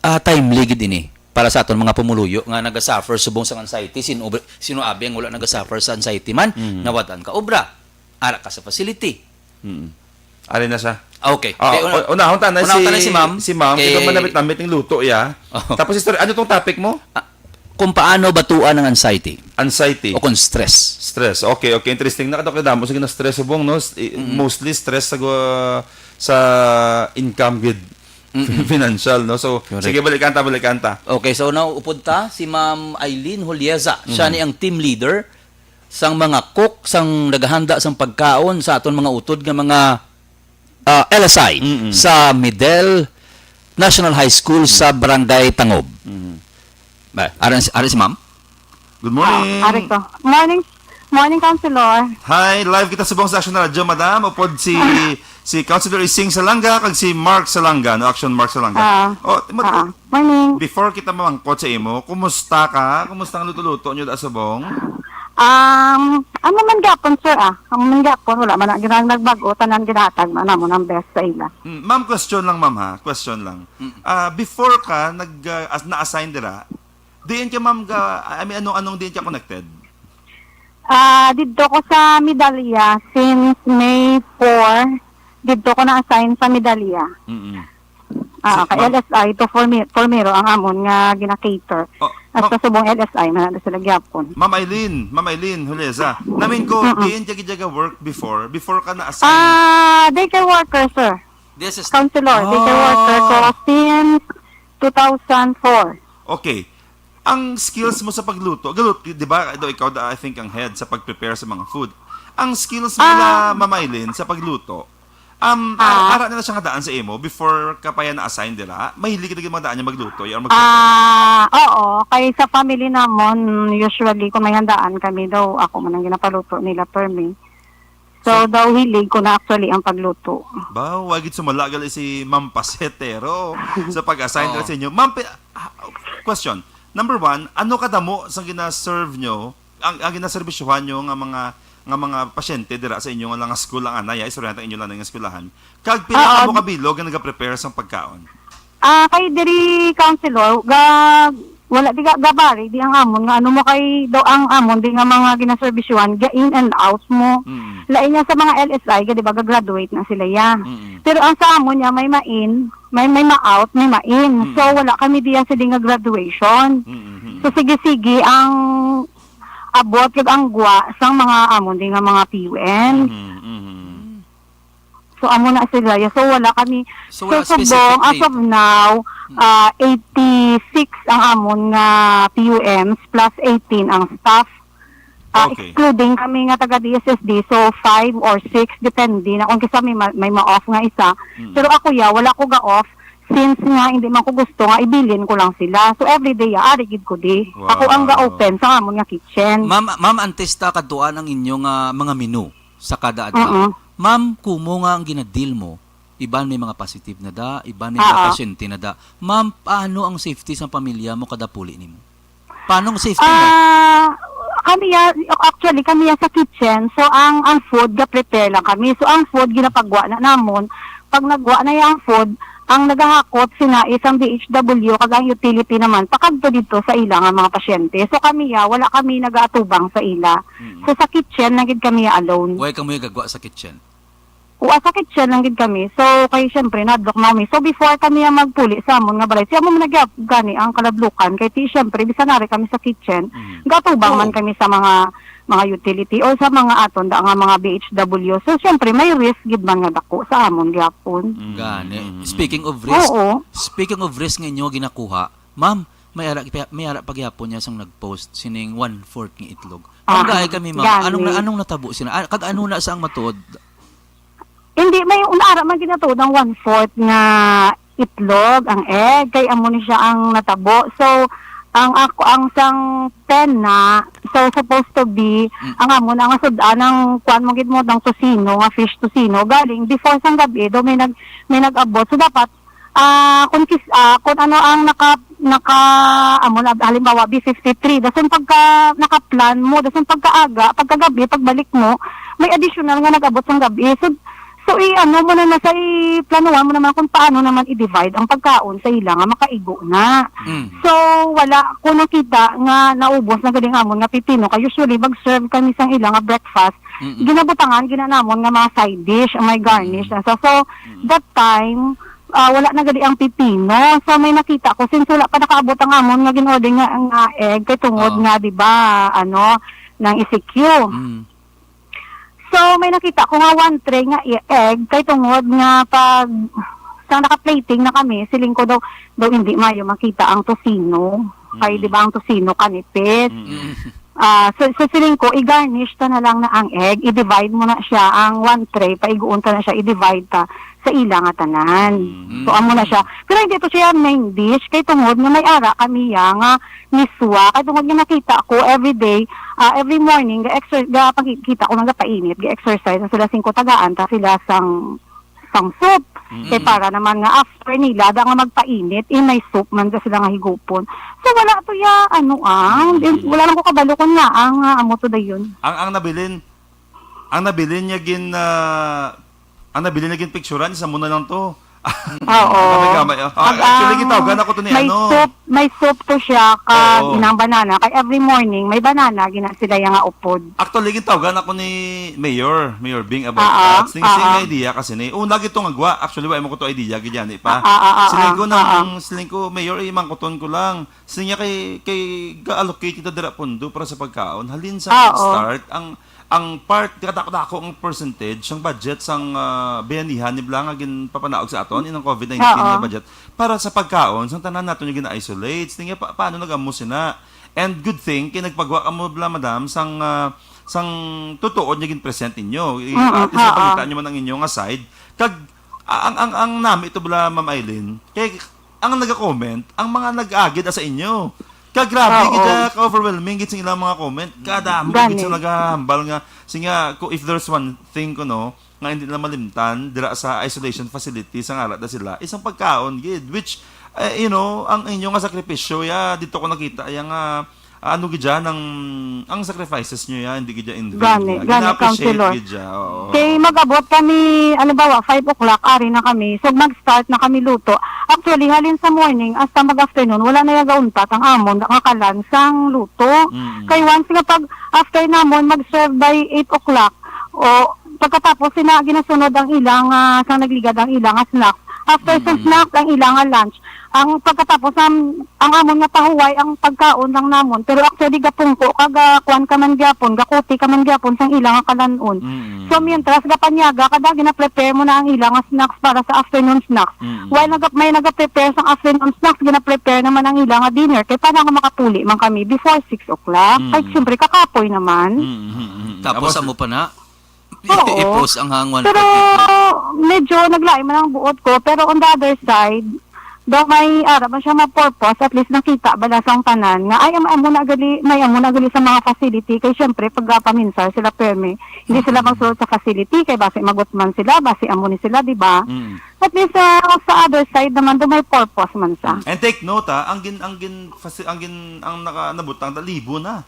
timely gid ini para sa aton mga pumuluyo nga naga-suffer subong sa anxiety sino abi ang wala naga-suffer sa anxiety man nawatan ka obra ara ka sa facility. Ari na siya. Okay. Unahon tanay si ma'am. Si ma'am, ito man namit ng luto ya. Tapos ano tong topic mo? Kung paano batuan ng anxiety. Anxiety. O kung stress. Stress. Okay. Interesting. Nakadamo sige na stress subong no. Mostly stress sa income gid. Financial no. So sige balikan ta. Okay, so now upod ta si Ma'am Aileen Julieza. Siya ni ang team leader sang mga cook sang naghahanda sang pagkaon sa aton mga utod nga mga LSI sa Medel National High School sa Barangay Tangob. Aran si ma'am. Good morning. Ari ko. Morning, Councilor. Hi, live kita sa buong station na radyo, madam. Upod si Councilor Ising Salanga kag si Mark Salanga, no Action Mark Salanga. Morning. Before kita mamangkot sa imo, kumusta ka? Kumusta ang luto-luto nyo da sa buong? Ano man gapon, sir, Ano man gapon, wala man nagbago, tanan ginatag man mo ng best sa ila. Ma'am, question lang, ma'am, ha? Question lang. Before ka, na-assign dira, diyan ka, ma'am, anong diyan ka connected? Dito ko sa Medalya, since May 4, dito ko na-assign sa Medalya. Kay Ma'am- LSI to Formero ang amon nga gina-cater. Oh, At ma'am- sa subong LSI, manado sila gyapon. Ma'am Eileen Huleza. Namin ko, diin jaga work before ka na-assign. Daycare worker, sir. This is Counselor, daycare worker ko since 2004. Okay. Ang skills mo sa pagluto, di ba, ikaw I think ang head sa pag-prepare sa mga food. Ang skills mo na Ma'am Eileen sa pagluto, ara nila siyang daan sa imo before ka pa yan na-assign dira. Mahilig ka mga daan niya magluto, yung magprepare. Oo, kay sa family namon, usually kung may handaan kami daw, ako man ang ginapaluto nila per me. So, daw hilig ko na actually ang pagluto. Ba, wagit sumalagal si Ma'am Pasetero sa pag-assign nila sa inyo. Ma'am, question. Number 1, ano kadamo sa gina-serve nyo, ang ginaservisyohan nyo nga mga pasyente dira sa inyo nga lang school ang anaya, isurenta inyo lang nga eskwelahan. Kag pila ka mo kabilog nga nag-prepare sa pagkaon? Kay diri counselor, wala di gabari di ang amon nga ano mo kay daw ang amon di nga mga ginaservisyohan ga in and out mo. Lain niya sa mga LSI ga di ba graduate na sila ya. Pero ang sa amon niya may ma-in, may ma-out, may ma-in. So wala kami diyan sa nga graduation. So sige ang abot kag ang gwa sang mga amon di nga mga PUN. So amo na sila. So wala kami. So, wala subong specific as of now 86 ang amon nga PUMs plus 18 ang staff. Okay. Excluding kami nga taga DSSD, so 5 or 6 depende na kung kisa may ma-off nga isa. Pero ako wala ko ga-off since nga hindi man ko gusto nga ibilin ko lang sila. So everyday arigid ko di. Wow. Ako ang ga-open sa amon nga kitchen. Ma'am Antesta kaduan ang inyong mga menu sa kada adlaw. Ma'am, kumo nga ang ginadil mo, iban may mga positive na da, iban may mga pasyente na da. Ma'am, paano ang safety sa pamilya mo kada puli nimo? Paano ang safety mo? Kami sa kitchen, so ang food ga-prepare lang kami. So ang food ginapagwa na namon. Pag nagwa na yung food, ang nagahakot sina isang DHW kag ang utility naman pakadto dito sa ila nga mga pasyente. So kami wala kami nagaatubang sa ila. So sa kitchen nagid kami alone. Huwag kang may gagwa sa kitchen. Sa kitchen lang gid kami. So kay syempre nadlok nami. So before kami magpuli sa amon nga balay, siya mo nagyap gani ang kalablukan kay ti syempre bisan nari kami sa kitchen. Gatubang man kami sa mga utility o sa mga aton da nga mga BHW. So syempre may risk gid man nga dako sa amon gyapon. Gani. Speaking of risk, nga inyo ginakuha, ma'am, may ara pagyapon niya sang nag-post sining 1/4 ng itlog. Ang gahay kami ma'am, anong natabo sina? Kag ano na sa ang matuod? Hindi, may unara man ginatod ang 1/4 nga itlog, ang egg, kay amo ni siya ang natabo. So, ang sang 10 na, so supposed to be, ang amo na nga sudan ng kuan mo gid mo ng tosino, nga fish tosino, galing before sang gabi, do may nag-abot. So, dapat, kung ano ang amo na, halimbawa, B53, dasun pagka nakaplan mo, dasun pagkaaga, pagkagabi, pagbalik mo, may additional nga nag-abot sang gabi. So ano mo na nasa planuhan mo naman kung paano naman i-divide ang pagkaon sa ila nga makaigo na. So wala ko nakita nga naubos na galing amon nga pipino kay usually mag-serve kami sang ila nga breakfast. Ginabutangan ginanamon nga mga side dish, may garnish na. So that time wala na gali ang pipino. So may nakita ko since wala pa nakaabot ang amon nga ginorder nga egg kay tungod nga di ba ng ECQ. So, may nakita ko nga 1 tray nga egg, kay tungod nga pag sa naka-plating na kami, siling ko daw hindi mayo makita ang tosino. Kay di ba ang tosino kanipit. So siling ko, i-garnish ta na lang na ang egg, i-divide mo na siya, ang 1 tray, paiguon ta na siya, i-divide ta sa ila nga tanan. So, amo na siya. Pero hindi to siya main dish, kay tungod nga may ara kami nga miswa, kay tungod nga nakita ko everyday, every morning, pagkita ko nagapainit, ga-exercise na sila 5 tagaan, ta sila sang soup. Kaya para naman nga after nila, da nga magpainit, may soup man ka sila nga higupon. So wala to wala lang ko kabalo ko nga, amo to da yun. Ang nabilin niya gin picturean sa muna lang to. Oo. Actually, gitawagan ako to ni may soup to siya kag Oo. inang banana. Kay every morning may banana gina sila yang nga upod. Actually, gitawagan ako ni Mayor Bing about that. Sing idea kasi ni una gito nga gwa. Actually, wa mo ko to idea gid pa. Siling ko Mayor imang kuton ko lang. Siling niya kay ga-allocate ito dira pondo para sa pagkaon. Halin sa start ang part ako ang percentage ang budget sang bayanihan ni Blanca gin papanaog sa aton inang COVID-19 nga budget para sa pagkaon sang tanan naton yung gina-isolate. Tingya paano nag-amo sina. And good thing kay nagpagwa ka mo bla madam sang totoo niya gin present inyo. At least pagkita niyo man ang inyong side kag ang nami ito bla Ma'am Eileen kay ang naga-comment ang mga nag-agid sa inyo. Kagrabe kita ka-overwhelming gid sing ilang mga comment. Kadamo gid sa nagahambal nga singa if there's one thing kuno nga hindi na malimtan dira sa isolation facility sa ngalat na sila isang pagkaon gid which ang inyong nga sakripisyo dito ko nakita yang ano gid ang sacrifices nyo hindi gid in vain. Gani counselor. Oo. Kay mag-abot kami, halimbawa 5 o'clock, ari na kami. So mag-start na kami luto. Actually, halin sa morning, hasta mag-afternoon, wala na yagauntat ang amon, nakakalansang luto. Kay once nga pag after namon, mag-serve by 8 o'clock, o pagkatapos ginasunod ang ilang, sa nagligad ang ilang snacks. After sa snack, ang ilang lunch. Ang pagkatapos ang amon nga pahuway ang pagkaon lang namon pero actually gapungko kaga kuan ka man gyapon gakuti ka man gyapon sang ilang kalanon. So mientras gapanyaga kada gina-prepare mo na ang ilang snacks para sa afternoon snacks. While may naga-prepare sang afternoon snacks gina-prepare naman ang ilang dinner kay para nga makapuli man kami before 6 o'clock. Kay siyempre kakapoy naman. Tapos amo pa na Oo. i-post ang hangwan. Pero medyo naglaim man ang buot ko pero on the other side daw may ara ba siya ma-purpose at least nakita bala sang tanan nga ay amo na gali sa mga facility kay syempre pag paminsar sila perme hindi sila magsulod sa facility kay base magutman sila base amo ni sila di ba at least sa other side naman do may purpose man sa and take note ang nakanabutang libo na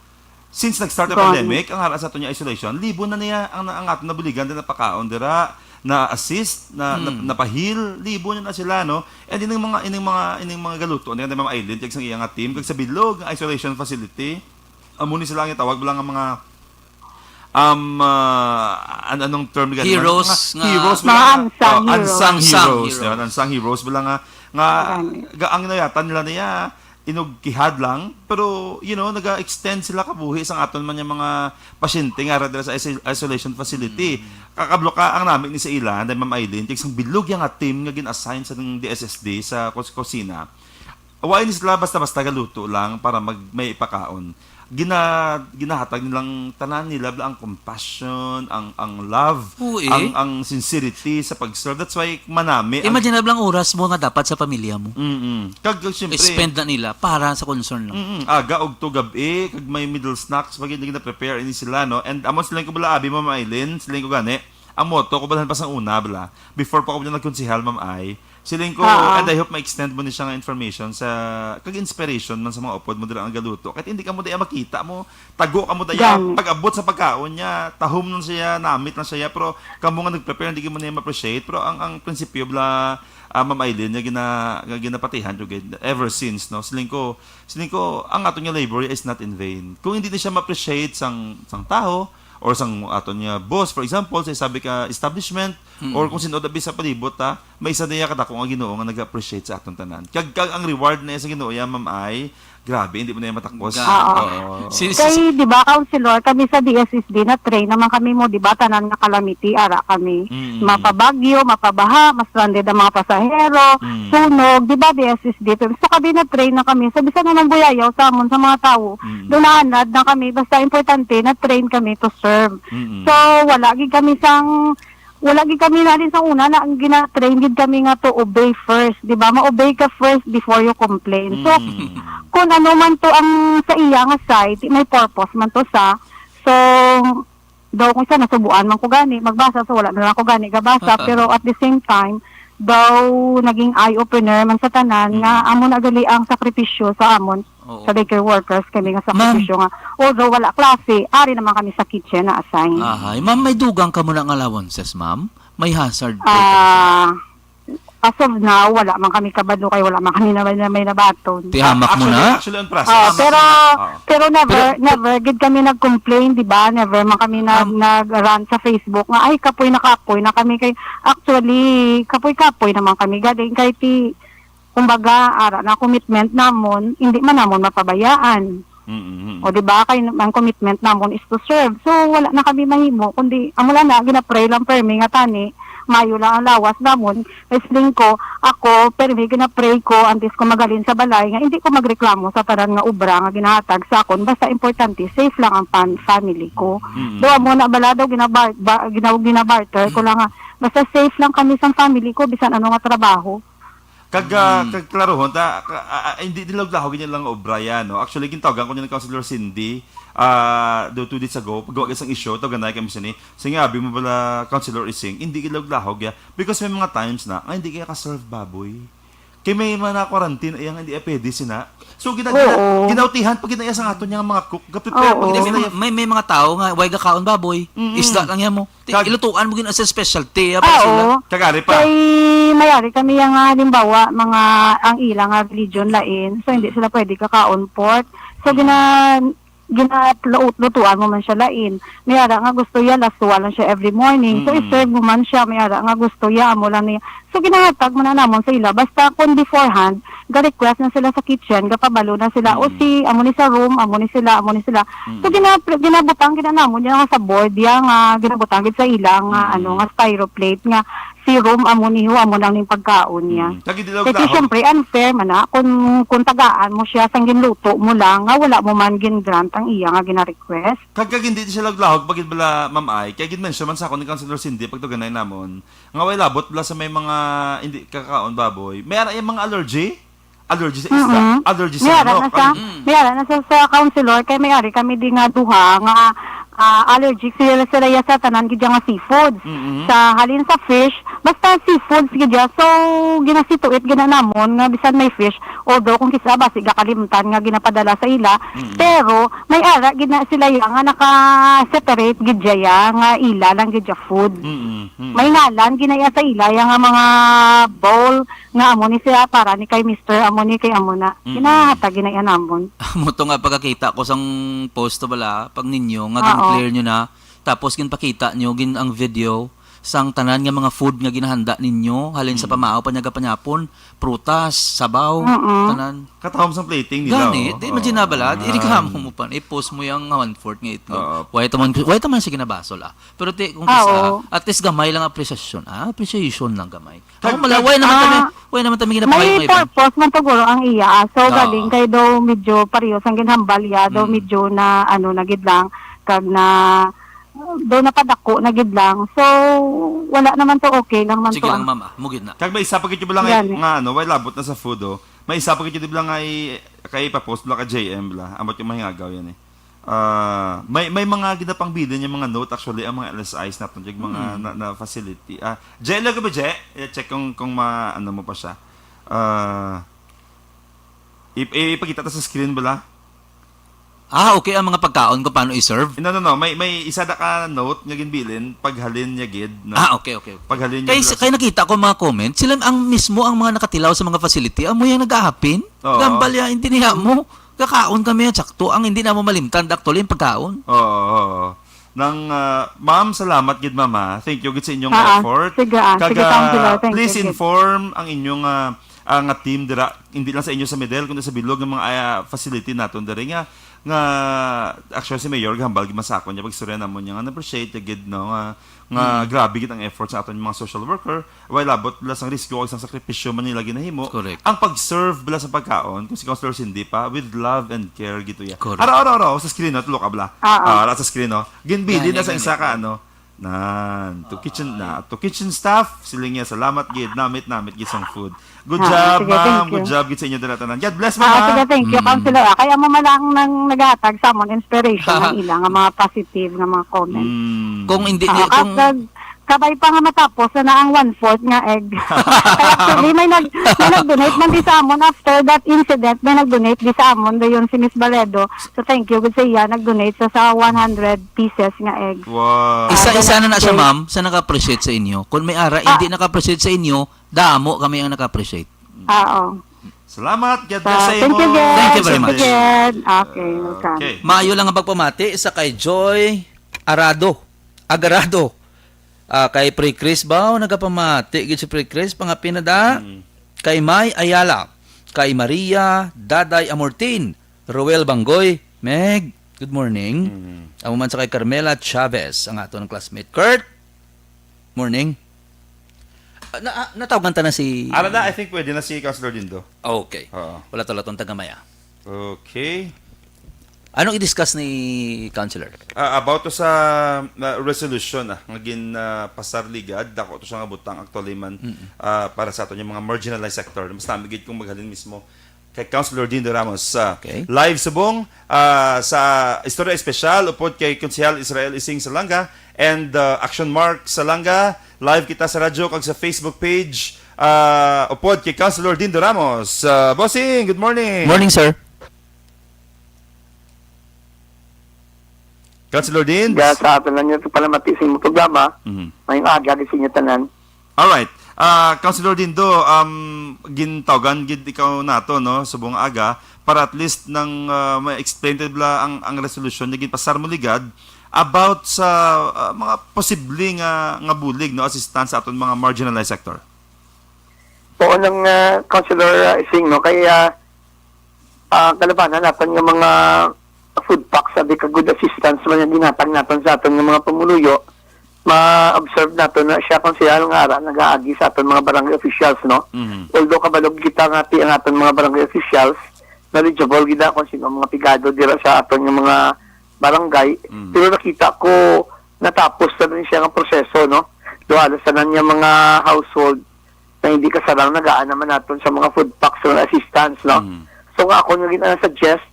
since nag-start ang pandemic ang hara sa ato niya isolation libo na niya ang ato nabuligan din na pakaon dira na assist na napahil libo na sila no and ining mga galuto ni Ma'am Eileen kag sang iyang team kag sa bilog nga isolation facility amo ni sila nga tawag lang ang mga anong term ganun heroes unsung heroes bala nga ang nayatan nila niya inugkihad lang pero naga-extend sila kabuhi sang aton man yung mga pasyente nga dira sa isolation facility kakabloka ang namin ni sa ila na Ma'am Eileen kay sang bilog yang team nga gin-assign sa DSSD sa kusina wa ni sila basta-basta galuto lang para may ipakaon ginahatag nilang tanan nila ang compassion, ang love, ang sincerity sa pag-serve. That's why manami. Imagine lang oras mo nga dapat sa pamilya mo. Kag siyempre spend na nila para sa concern lang. Aga og to gabi kag may middle snacks pag hindi na-prepare ini sila no. And amo sila ko bala abi Ma'am Eileen, sila ko gani. Ang motto ko balahan pa sang una bala before pa ko nagkonsehal Ma'am Ay. Siling ko, and I hope ma-extend mo ni siya nga information sa kag-inspiration man sa mga upod mo dira ang galuto. Kahit hindi ka mo daya makita mo, tago ka mo daya, pag-abot sa pagkaon niya, tahom nun siya, namit na siya, pero kamo nga nag-prepare, hindi ka mo niya ma-appreciate. Pero ang prinsipyo bla, Ma'am Eileen, ginapatihan ever since, no? Siling ko, ang ato niya labor is not in vain. Kung hindi na siya ma-appreciate sang tao, or sang ato niya boss, for example, sa sabi ka establishment, or kung sino dabi sa palibot, may isa niya kadako nga Ginoo nga nag-appreciate sa atong tanan. Kag ang reward na sa Ginoo ya Ma'am Ay, grabe, hindi mo na matakos. Kay, di ba, counselor, kami sa DSSD na train naman kami mo, di ba, tanan nga calamity, ara kami. Mapabagyo, mapabaha, ma-stranded ang mga pasahero, sunog, di ba, DSSD. So kami na train na kami. So, bisa naman buyayaw sa amon sa mga tao. Dunaanad na kami, basta importante na train kami to serve. So, wala kami na rin sa una na ang gina-train din kami nga to obey first, di ba? Ma-obey ka first before you complain. So, kung ano man to ang sa iya nga side, may purpose man to sa. So, daw kung isa nasubuan man ko gani, magbasa, so wala na lang ko gani gabasa, pero at the same time, daw naging eye-opener man sa tanan nga amon na gali ang sakripisyo sa amon sa daycare workers kami nga sakripisyo nga although wala klase ari naman kami sa kitchen na assign. Ma'am, may dugang ka mo ng allowances, ma'am? May hazard as of now, wala man kami kabalo kay wala man kami na may nabaton. Tihamak mo na. Actually, on process. Pero never gid kami nag-complain, di ba? Never man kami nag-rant sa Facebook nga ay kapoy na kami kay actually kapoy naman kami galing kay kumbaga ara na commitment namon hindi man namon mapabayaan. O di ba kay ang commitment namon is to serve. So wala na kami mahimo kundi amula na gina-pray lang permi nga tani mayo lang ang lawas namon. Wrestling ko ako permi gina-pray ko antes ko magalin sa balay nga hindi ko magreklamo sa tanan nga obra nga ginahatag sa akon basta importante safe lang ang family ko. Do mo na bala daw ginabarter ko lang nga basta safe lang kami sa family ko bisan ano nga trabaho. Kagklarohon, hindi dilog laho, ganyan lang obra yan, no? Actually, gintawagan ko niya ng Councilor Cindy, 2 days ago, paggawa isang issue, tawagan na kami siya ni, singabi mo bala, Councilor Ising, hindi gilog laho, because may mga times na, hindi kaya ka-serve baboy. Kaya may mga na-quarantine, ayang hindi pwede sina. So, ginautihan, pag ginaya sa ato niya mga cook, May mga tao nga, way gakaon baboy, isda lang yan mo. Ilutuan mo as a specialty. Kagari pa. Kay mayari kami yung halimbawa, ang ilang religion lain, so hindi sila pwede kakaon pork. So, ginatlutuan mo man siya lain. Mayara nga gusto ya, lasuwa lang siya every morning. So, i-serve mo man siya, mayara nga gusto ya, amo lang niya. So, ginahatag mo na namon sa ila. Basta kung beforehand, ga-request na sila sa kitchen, gapabalo na sila, o amo ni sa room, amo ni sila. So, ginabutang ginanamon niya nga sa board, nga ginabutang sa ila, nga styroplate, nga si room, amo ni amo lang yung pagkaon niya. Kasi syempre, unfair man na, kung tagaan mo siya, sang ginluto mo lang, nga wala mo man gin-grant ang iya nga gina-request. Kagka hindi siya laglahog, bagid bala mamay, kaya gid-mention man sa ako ni Councilor Cindy, pag ganay namon, nga way labot bala sa may mga hindi kakaon baboy, may yung mga allergy sa isda, allergy sa manok. Mayara na sa counselor, kay may-ari kami di nga duha, nga allergic sila sa tanan gidya nga seafood. Sa halin sa fish, basta seafood gidya. So ginasituit ginanamon nga bisan may fish, although kung kisa basi gakalimtan nga ginapadala sa ila, pero may ara gid na sila nga naka-separate gidya nga ila lang gidya food. May ngalan ginaya sa ila nga mga bowl nga amo ni siya para ni kay Mr. amo ni kay amo na. Ginahatag ginaya namon. Mo to nga pagkakita ko sang post to bala pag ninyo nga gin-clear nyo na tapos ginpakita nyo ang video sang tanan nga mga food nga ginahanda ninyo halin sa pamao panyapon prutas sabaw tanan Katahom sa plating nila. ganit imagine na bala irikamo mo pa i-post mo yung 1/4 nga itlog why taman siya ginabasol pero kung kisa at least gamay lang appreciation lang gamay ako malaway naman kami may purpose man siguro ang iya so galing kay daw medyo pareho sang ginhambal ya daw medyo na nagid lang kag na doon napadako na gid lang. So wala naman to okay lang man to. Sige lang mama, mugid na. Kag may isa pa kiti lang nga way labot na sa food May isa pa kiti lang ay kay pa-post bla ka JM bla. Amot yung mahingagaw yan may mga ginapang bilin yung mga note actually ang mga LSIs natin yung mga na facility. Jay lang ba Jay? Check kung mo pa siya. Ipakita ta sa screen bala. Okay ang mga pagkaon ko paano i-serve? No. May isa na ka note nga ginbilin paghalin niya gid. No? Okay. Paghalin niya. Kaya nakita ko mga comment, sila ang mga nakatilaw sa mga facility, amo yung nag-ahapin. Gambal ya, hindi niya mo. Kakaon kami at sakto. Ang hindi na mo malimtan, actually, yung pagkaon. Oo. Ma'am, salamat gid mama. Thank you gid sa inyong effort. Sige, please inform ang inyong nga team dira hindi lang sa inyo sa Medel kundi sa bilog ng mga facility naton diri nga actually si Mayor gambal gid masakon niya pagstorya namon niya nga appreciate gid nga grabe gid ang effort sa aton mga social worker while labot bala sang risky o sang sakripisyo man nila ginahimo ang pag-serve bala sa pagkaon kung si Councilor Cindy pa with love and care gito ya ara sa screen no tulok abla sa screen no ginbili na sa isa ka to kitchen staff siling niya salamat gid namit gid sang food. Good job ma'am, good job gid sa inyo tanan. God bless ma'am. Sige, thank you Councilor. Kaya mo man lang nang naghatag sa amon inspiration ng ilang mga positive nga mga comment. Kung hindi kabay pa nga matapos na ang 1/4 nga egg. Kaya actually, may nag-donate man di sa amon after that incident, may nag-donate di sa amon dayon si Miss Baledo. So thank you good sa iya, nag-donate sa 100 pieces nga egg. Wow. Isa-isa na siya, ma'am, sa naka-appreciate sa inyo. Kung may ara, hindi naka-appreciate sa inyo, damo kami ang naka-appreciate. Oo. Salamat. God bless sa Thank you, imo. Jen. Thank you very much. Jen. Okay, welcome. Okay. Maayo lang ang pagpamati sa kay Joy Agarado. Kay Pre Chris Bao, nagapamati. Gid si Pre Chris, pangapinada. Kay May Ayala. Kay Maria Daday Amortin. Roel Bangoy. Meg, good morning. Amo man sa kay Carmela Chavez, ang ato ng classmate. Kurt, morning. Natawagan ta na si... Arada, I think pwede na si Councilor Dindo. Okay. Oo. Wala talatong tagamaya. Okay. Anong i-discuss ni Councilor? About to sa resolution ngagin pasar ligad dako to sa nga butang actually man para sa ato yung mga marginalized sector. Mas namigid kong maghalin mismo kay Councilor Dindo Ramos Okay. live subong sa Istorya Espesyal upod kay Konsehal Israel Ising Salanga and Action Mark Salanga. Live kita sa radyo kag sa Facebook page upod kay Councilor Dindo Ramos. Bossing, good morning. Morning, sir. Councilor Din. Kaya sa atin lang yung palamati sa imong programa, may aga sa inyo tanan. Alright. Councilor Dindo, gintawagan gid ikaw nato no subong aga para at least nang ma-explain bla ang resolution na pasar mo ligad about sa mga posibleng nga bulig no assistance sa aton mga marginalized sector. Oo nang Councilor Ising no kaya kalabanan natin ng mga food packs sabi ka good assistance man yung ginatang natin sa aton ng mga pamuluyo ma-observe natin na siya kung siya nga ara nag-aagi sa aton mga barangay officials no although kabalog kita nga ang aton mga barangay officials knowledgeable gida kung sino mga pigado dira sa aton ng mga barangay pero nakita ko natapos na rin siya ang proseso no duhalos na niya mga household na hindi kasarang nagaan naman natin sa mga food packs o assistance no so nga ako naging suggest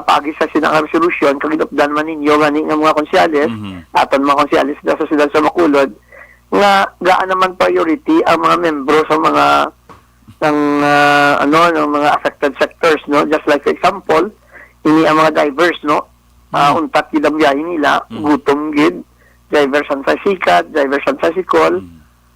pagi sa sinang resolution kagidopdan man ninyo gani nga mga konsyales aton mga konsyales sa sila sa Makulod nga gaan naman priority ang mga membro sa mga ng ng mga affected sectors no just like for example ini ang mga divers no untat gid ang biyahe nila gutom gid divers ang Sikat divers ang Sikol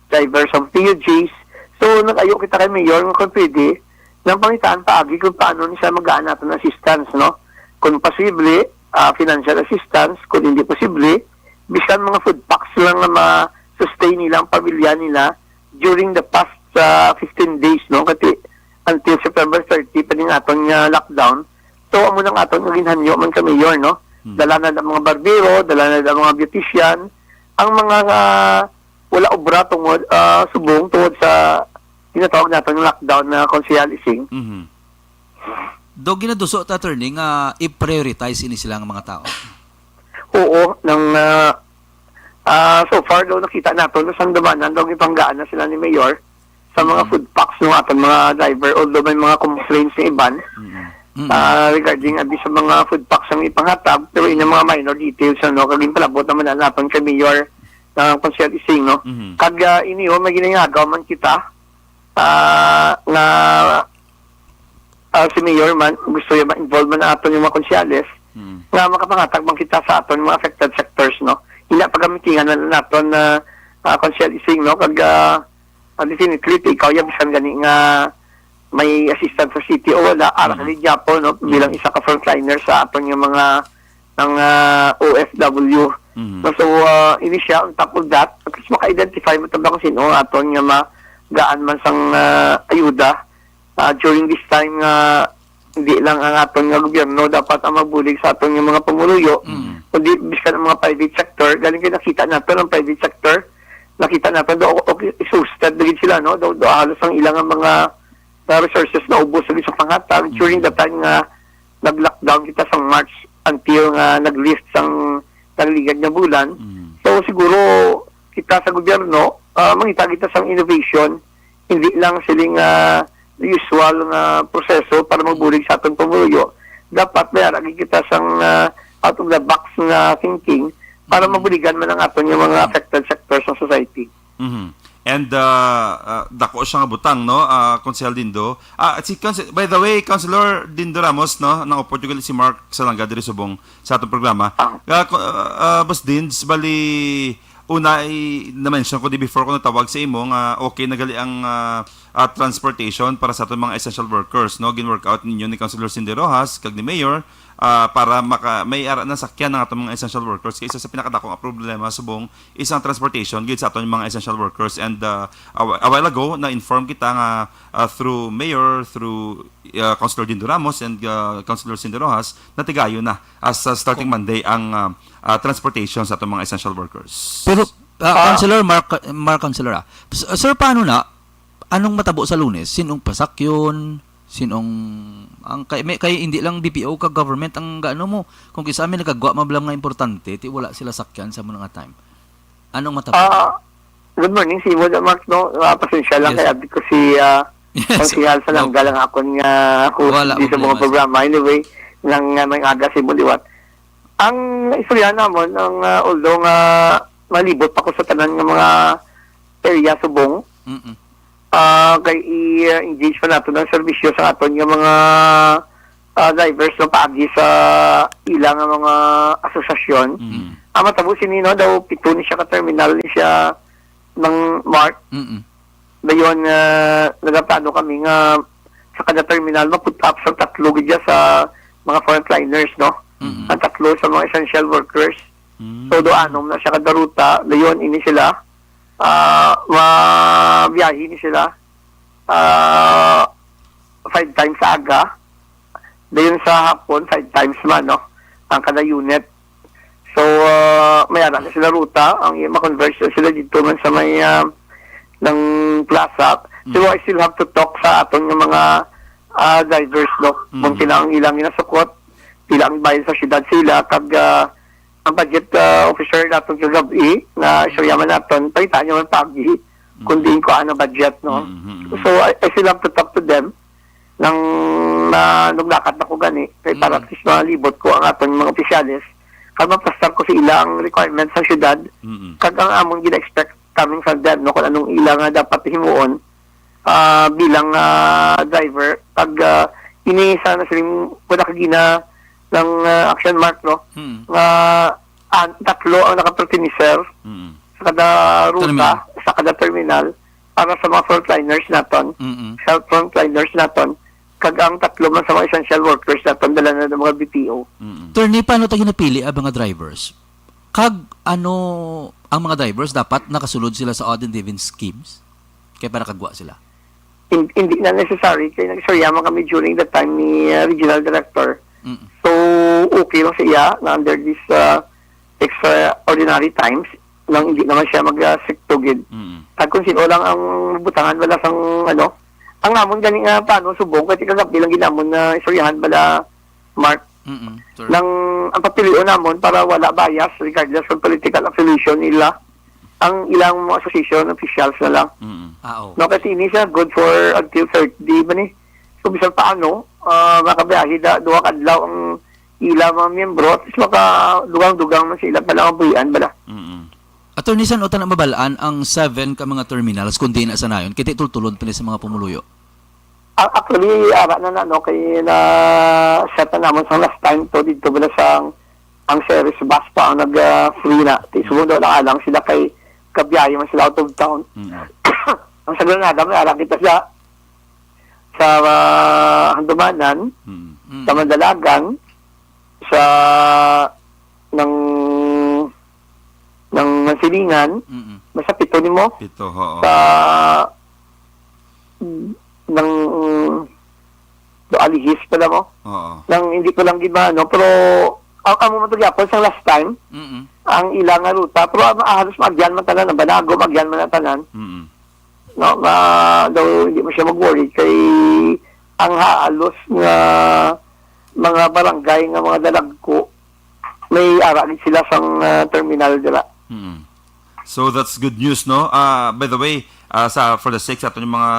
divers ang PUGs so nag-ayo kita kay Mayor nga kung pwede nang pangitaan paagi kung paano niya magaan natin assistance, no? Kung posible, financial assistance, kung hindi posible, bisan mga food packs lang na ma-sustain nila ang pamilya nila during the past 15 days, no? Kasi until September 30, pa din aton lockdown. So, amo nang aton ginhanyo man sa mayor, no? Dala na ng mga barbero, dala na ng mga beautician, ang mga wala obra tungod, subong tungod sa tinatawag natin yung lockdown na Konsehal Ising. Do ginaduso ta attorney nga i-prioritize ini sila ng mga tao. Oo, nang so far daw nakita natin sa damanan daw ipanggaan na sila ni Mayor sa mga food packs ng ating mga driver although may mga complaints ni Iban regarding sa mga food packs ang ipanghatag pero yun yung mga minor details no kaging palabot naman na natin kay Mayor ng Konsehal Ising no kag iniyo may ginagawa man kita na si Mayor man gusto yung ma-involve man na aton yung mga konsyales nga makapangatag man kita sa aton mga affected sectors no ina pagamitingan na naton na Konsehal Ising no kag definitely ikaw yung bisan gani nga may assistant sa city o wala ara ka po no bilang isa ka frontliner sa aton yung mga ng OFW so ini siya on top of that at least maka-identify mo tabang kung sino aton nga gaan man sang ayuda during this time hindi lang ang aton nga gobyerno dapat ang magbulig sa aton nga mga pamuluyo kundi biskan ang mga private sector galing kayo nakita natin ang private sector nakita natin do exhausted din sila no do halos ang ilang ang mga resources na ubos sa panghatag during the time nga nag-lockdown kita sa March until nga nag-lift sang nagligad nga bulan so siguro kita sa gobyerno mangita kita sang innovation hindi lang siling usual nga proseso para magbulig sa atong pamuluyo dapat mayaragi kita sang out of the box nga thinking para mabuligan man ang aton yung mga affected sectors ng society. Mhm. And dako siya nga butang, no, Konsehal Dindo. By the way, Councilor Dindo Ramos, no, ng Portugal si Mark Salanga diri subong sa atong programa. Boss Dins, bali una na-mention ko di before ko natawag sa imo nga okay nagali ang transportation para sa atong mga essential workers, no, gin-work out ninyo ni Councilor Cindy Rojas kag ni Mayor para may ara na sakyan ng atong mga essential workers. Kaya isa sa pinakadakong problema subong isang transportation gid sa atong mga essential workers. And a while ago na-inform kita nga through Mayor, through Councilor Dindo Ramos and Councilor Cindy Rojas na tigayo na as starting Monday ang transportation sa atong mga essential workers. Pero, Councilor, Mark Councilor, sir, paano na? Anong matabo sa Lunes? Sinong pasakyon? Sinong kay hindi lang BPO ka government ang gaano mo kung kisa amin nagagwa mablam nga importante ti wala sila sakyan sa mga time. Anong matabo? Good morning, si Moda Mark, no? Pasensya lang, Yes. kaya ko si Konsehal Salanga lang ako nga Wala di sa problema, mga programa. Anyway, nang may aga si Buliwat. Ang istorya namon, although malibot pa ko sa tanan ng mga area subong, kay i-engage pa nato ng serbisyo sa aton yung mga drivers no paagi sa ilang mga asosasyon. Ang matabo si Nino daw pito ni siya ka-terminal ni siya ng Mark. Dayon nagaplano kami nga sa kada terminal maput up sa tatlo gidya sa mga frontliners, no? Ang tatlo sa mga essential workers. So doanom na siya kada ruta, dayon ini sila mabiyahe ni sila 5 times sa aga, dayon sa hapon 5 times man, no, ang kada unit. So may ara na sila ruta, ang ma-converge sila dito man sa may ng plaza. So I still have to talk sa aton ng mga drivers, no, kung sila ang ilang inasukot, sila ang bayad sa syudad sila, kag ang budget officer natin yung gabi na isyoryaman natin, palitan nyo man pagi, kundi ko ano budget, no? So, I still have to talk to them nang naglakat na ko gani, kaya para at least malibot ko ang ating mga opisyalis, kag mapastar ko sa ilang requirements sa syudad, kag ang among gina-expect coming from them, no? Kung anong ilang dapat himuon bilang driver, kag inisa na silang kagina ng action mark, no? Tatlo ang nakapertiniser sa kada ruta, sa kada terminal para sa mga frontliners naton. Sa frontliners naton, kag ang tatlo man sa mga essential workers naton dala na ng mga BPO. Attorney, paano tayo napili ang mga drivers? Kag ano ang mga drivers dapat nakasulod sila sa odd and even schemes? Kaya para kagwa sila. Hindi na necessary, kaya nagsoryaman kami during the time ni Regional Director. So, okay lang siya na under this extraordinary times nang hindi naman siya mag-siktugid. At kung sino lang ang butangan, wala sang ano, ang namon gani nga paano subong, kasi kagabi lang ginamon na istoryahan bala Mark. Nang ang papilion namon para wala bias regardless of political affiliation nila, ang ilang mga association officials na lang. No, kasi ini siya good for until 30 ba ni? So, bisan paano, makabiyahe duwa kadlaw ang ilang mga miyembro, at least makadugang-dugang man sila pala ang buhian bala. Attorney, saan utan na mabalaan ang 7 ka mga terminals kundi na sa nayon? Kiti tultulod pa sa mga pumuluyo. Actually, ara na no, kay na set na naman sa last time to dito bala sa ang series bus pa ang nag-free na. Sumunod na alang sila kay kabiyahe man sila out of town. Ang sa Granada, may alang kita siya sa Handumanan, sa Mandalagan, sa ng Mansilingan, basta pito ni mo. Pito, oo. Sa ng Alihis pala mo. Oo. Nang hindi ko lang giba, no, pero ang mo magyapon sa last time, ang ilang nga ruta, pero halos magyan man tanan, banago magyan man tanan. No, daw hindi mo siya mag-worry kay ang halos nga mga barangay nga mga dalagko may aragin sila sa terminal dila. So that's good news, no? By the way, for the sake sa aton yung mga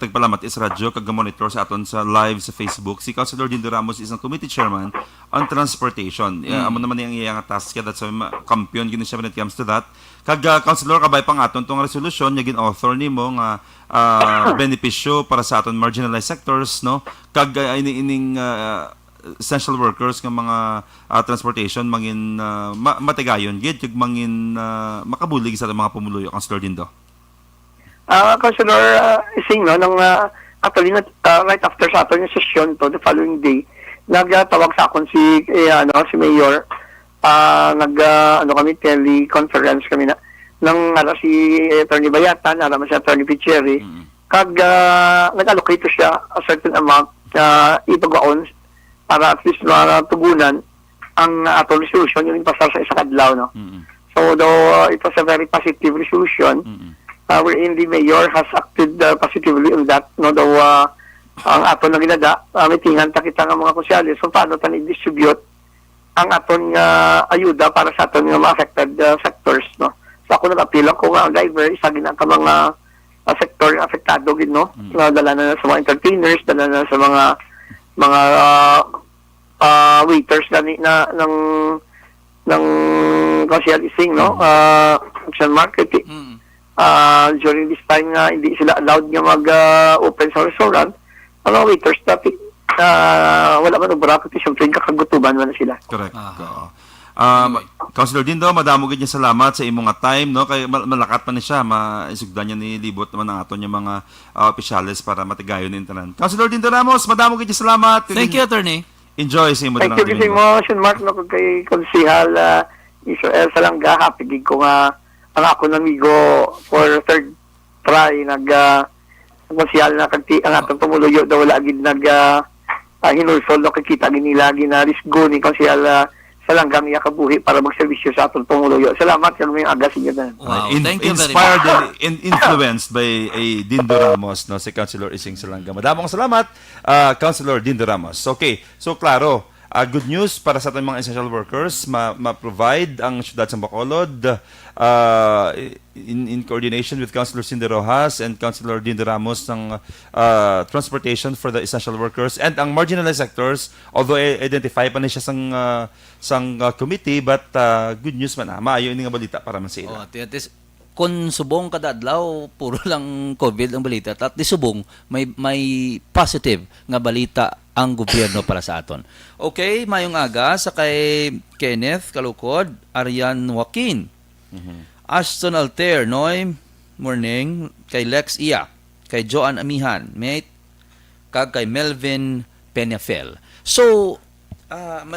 tagpalamat is radyo kag monitor sa aton sa live sa Facebook. Si Councilor Dindo Ramos is ang committee chairman on transportation. Amo naman yung iyang task kaya that's kampiyon gini siya when it comes to that. Kag Councilor kabay pang aton tong resolution nya gin-author nimo nga benepisyo para sa aton marginalized sectors, no? Kag ining essential workers ng mga transportation mangin matigayon gid kag mangin makabulig sa mga pumuluyo. Councilor Dindo. Councilor Ising, no, nung actually, right after sa ato yung session to, the following day, nagtawag sa akon si Mayor, kami, teleconference kami na, nang si Attorney Bayatan, si Attorney Picheri, kag nag-allocate siya a certain amount ipagaon para at least tugunan ang ato resolution yung pasar sa isa kadlaw, no? So, though it was a very positive resolution, wherein the mayor has acted positively on that, no, though ang aton na ginada, mitingan ta kita ng mga konsyales, so paano ta i-distribute ang aton ayuda para sa aton nga mga affected sectors, no. So ako nag-appeal ako nga ang driver, isa gina ka mga sector apektado gid, no, dala na sa mga entertainers, dala na sa mga waiters ng Consial Ising, no, Action Marketing. During this time nga hindi sila allowed nga mag-open sa restaurant, ang mga waiters dati wala man ubra kasi syempre kakagutuban man na sila. Correct. Councilor Dindo, madamo gid niya salamat sa imong time, no, kay malakat pa ni siya maisugdan niya ni libot naman ang aton yung mga opisyales para matigayon ni tanan. Councilor Dindo Ramos, madamo gid niya salamat. Thank you, attorney. Enjoy sa imo Thank you kasi mo, Sean Mark, no, kay Konsihal Israel Salanga, happy gid ko nga ang ako namigo for third try konsyal na ang atong tumuluyo daw wala gid hinulsol no kikita ginila ginarisgo ni konsyal Salanga niya kabuhi para magserbisyo sa atong tumuluyo. Salamat kami aga sa inyo na. Wow, thank you very inspired much. and influenced by Dindo Ramos, no, si Councilor Ising Salanga. Madamong salamat, Councilor Dindo Ramos. Okay, so klaro, good news para sa ating mga essential workers, ma-provide ang syudad sa Bacolod in coordination with Councilor Cindy Rojas and Councilor Dindo Ramos ng transportation for the essential workers and ang marginalized sectors, although identify pa na siya sang committee, but good news man maayo ini nga balita para man sa ila. Kung subong kada adlaw puro lang COVID ang balita at di subong may positive nga balita ang gobyerno para sa aton. Okay, mayong aga sa kay Kenneth Kalukod, Arian Joaquin, Ashton Alter, Noy, morning, kay Lex Ia, kay Joan Amihan, mate, kag kay Melvin Peñafel. So,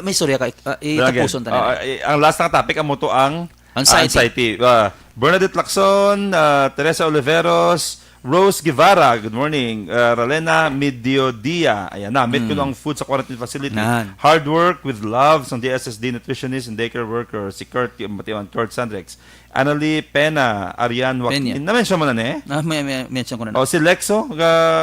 may storya ka itapuson tanan. Ang last na topic amo to ang anxiety. Bernadette Lacson, Teresa Oliveros, Rose Guevara, good morning. Ralena Mediodia, ayan na, meet ko ng food sa quarantine facility. Hard work with love sa DSSD nutritionist and daycare worker, si Kurt Sandrex. Annalie Pena, Arian Joaquin. Na-mention mo na eh? Mention ko na. Si Lexo,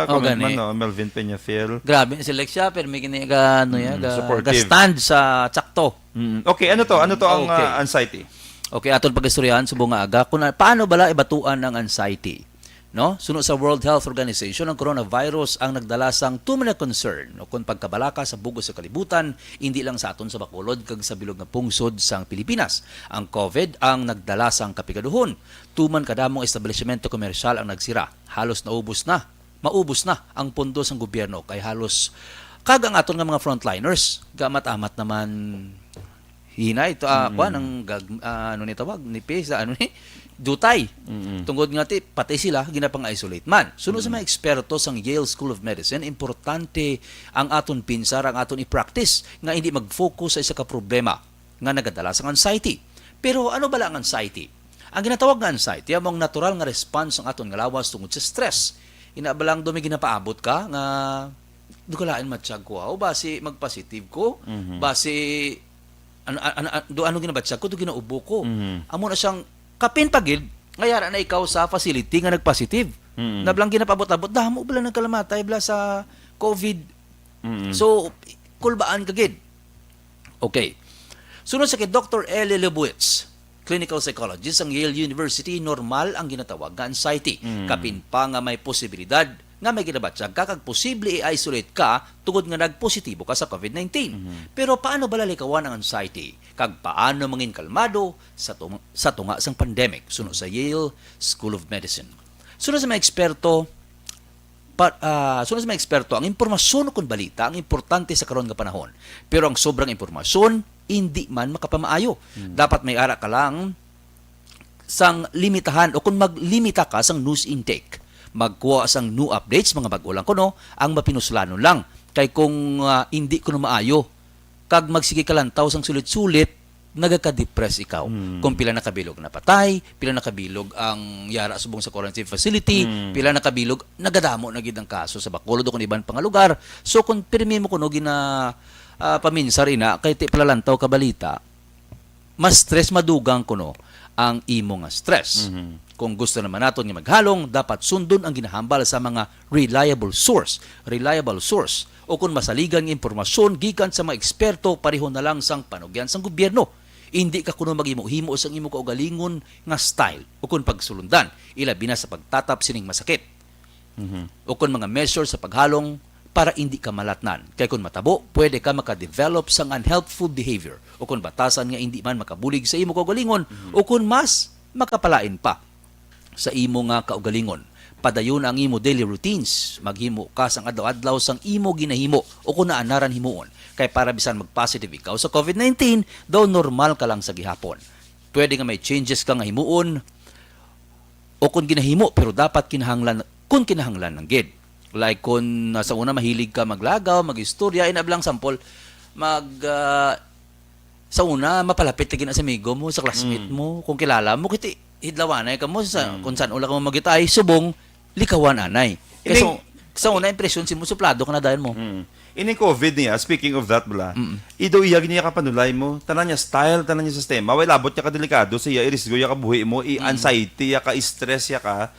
comment man, no? Melvin Peñafel. Grabe, si Lexia, pero may kiniga, supportive. stand sa tsakto. Okay, ano to ang anxiety? Okay, atol pag-istoryahan subong nga aga kung paano bala ibatuan ng anxiety, no? Sunod sa World Health Organization, ang coronavirus ang nagdalasang tuminag concern no kung pagkabalaka sa bugos sa kalibutan, hindi lang sa aton sa Bacolod kag sa bilog nga pungsod sang Pilipinas. Ang COVID ang nagdalasang kapigaduhon. Tuman kadamong establishmento komersyal ang nagsira. Halos maubos na ang pondo sang gobyerno kay halos kag ang aton nga mga frontliners gamat-amat naman hinay ito ni tawag nipis dutay tungod nga ti patay sila ginapang-isolate man. Sunod sa mga eksperto sang Yale School of Medicine, importante ang aton pinsar, ang aton i-practice nga hindi mag-focus sa isa ka problema nga nagadala sa anxiety. Pero ano bala ang anxiety? Ang ginatawag nga anxiety among natural nga response ang aton nga lawas tungod sa stress. Inabalang dumi ginapaabot ka nga dugalain matsyag ko o basi magpositive ko basi ano ginabatsag ko, ginaubo ko. Amo na siyang kapin pagid, ngayara na ikaw sa facility nga nagpositive. Nablang ginapabot-abot, damo bala nagkalamatay bala sa COVID. So, kulbaan kagid. Okay. Sunod sa kay Dr. Eli Lebowitz, clinical psychologist ang Yale University, normal ang ginatawag nga anxiety. Kapin pa nga may posibilidad nga may ginabatsag ka kag posible i-isolate ka tungod nga nagpositibo ka sa COVID-19. Pero paano balalikawan ang anxiety? Kag paano mangin kalmado sa tunga sang pandemic? Suno sa Yale School of Medicine. Suno sa mga eksperto, ang impormasyon kung balita ang importante sa karon nga panahon. Pero ang sobrang impormasyon hindi man makapamaayo. Dapat may ara ka lang sang limitahan o kung maglimita ka sang news intake. Magkuha sang new updates, mga bago lang kuno, ang mapinuslanon lang. Kay kung hindi kuno maayo, kag magsige ka lantaw sang sulit-sulit, nagaka-depress ikaw. Kung pila nakabilog na patay, pila nakabilog ang yara subong sa quarantine facility, pila nakabilog, nagadamo na gid ang kaso sa Bacolod o kung iban pang lugar. So kung pirmi mo kuno gina paminsar ina, kay ti pila lantaw ka balita, mas stress madugang kuno ang imo nga stress. Kung gusto naman naton nga maghalong, dapat sundon ang ginahambal sa mga reliable source. O kung masaligan ng impormasyon gikan sa mga eksperto, pareho na lang sang panugyan sang gobyerno. Hindi ka kuno maghimo-himo sang imo kaugalingon nga style o kung pagsulundan, ilabi na sa pagtatap sining masakit. O kung mga measures sa paghalong para hindi ka malatnan. Kaya kung matabo, pwede ka makadevelop sang unhelpful behavior o kung batasan nga hindi man makabulig sa imo kaugalingon o kung mas makapalain pa sa imo nga kaugalingon. Padayon ang imo daily routines. Maghimo ka sang adlaw-adlaw sang imo ginahimo o kung naanaran himuon. Kay para bisan mag-positive ikaw sa COVID-19, daw normal ka lang sa gihapon. Pwede nga may changes ka nga himuon o kung ginahimo pero dapat kinahanglan ng gid. Like kung sa una mahilig ka maglagaw, mag-istorya, inablang sampol, sa una mapalapit lagi na sa amigo mo, sa classmate mo, kung kilala mo, kiti hidlawanay ka mo sa kung saan ula ka mo magitay, subong likawan anay. Kasi sa una impression si mo suplado ka na dayon mo. Ini COVID niya, speaking of that bala, ido iyag niya kapanulay mo, tanan niya style, tanan niya sistema, way labot niya ka delikado, siya irisgo ya ka buhi mo, i-anxiety ya ka, stress ya ka.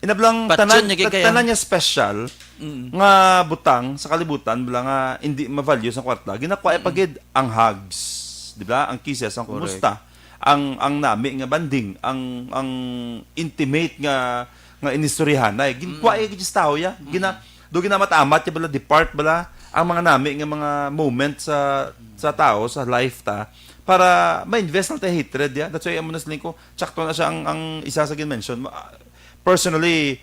Inablang tanan niya special nga butang sa kalibutan bala nga hindi ma-value sa kwarta. Ginakuha pagid ang hugs, di ba? Ang kisses, ang kumusta, ang nami nga banding, ang intimate nga inistoryahan ay ginkuha gid tao ya. Do ginamatamat ya bala depart bala ang mga nami nga mga moment sa tao sa life ta para ma-invest na tayo hatred ya. That's why amo nasling ko sakto na siya ang isa sa mention. Personally,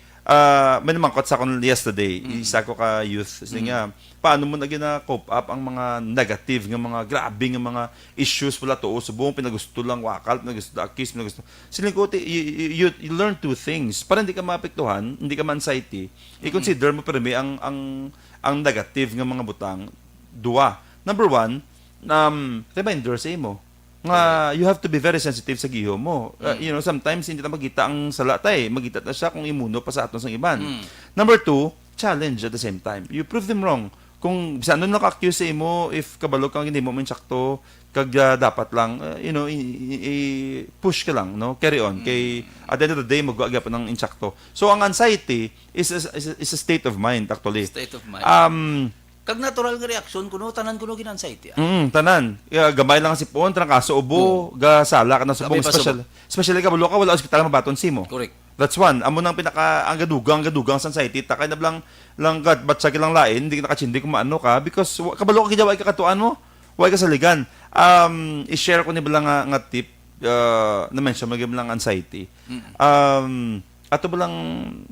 may naman sa akong yesterday, isa ko ka youth, nga, paano mo na gina-cope up ang mga negative, nga mga grabe, nga mga issues pala to, subong, pinagusto lang wakal, pinagusto akis, pinagusto. Siling ko, you learn two things. Para hindi ka maapektuhan, hindi ka ma-anxiety, i-consider mo pero may ang negative nga mga butang, dua. Number one, reminder sa imo nga you have to be very sensitive sa giho mo. Sometimes hindi na magita ang salatay, magita na siya kung imuno pa sa aton sang iban. Number two, challenge at the same time. You prove them wrong. Kung saan nun naka-accuse sa imo, if kabalog kang hindi mo insakto, kag dapat lang, push ka lang, no? Carry on. Kay at the end of the day, mag-aagap ng insakto. So, ang anxiety is a state of mind, actually. State of mind. Kag natural nga reaksyon kuno tanan kuno gin-anxiety. Tanan. Gamay lang si pon, trangkaso ubo, ga sala ka na subong especially ka bulo ka wala ospital mabaton simo. Correct. That's one. Amo nang pinaka ang gadugang sa anxiety ta kay nablang lang gat batsag lang lain, hindi ka nakachindi kung maano ka because kabalo ka gidaway ka katuan mo. Way ka saligan. I-share ko ni bala nga tip na mention magim lang anxiety. Ato balang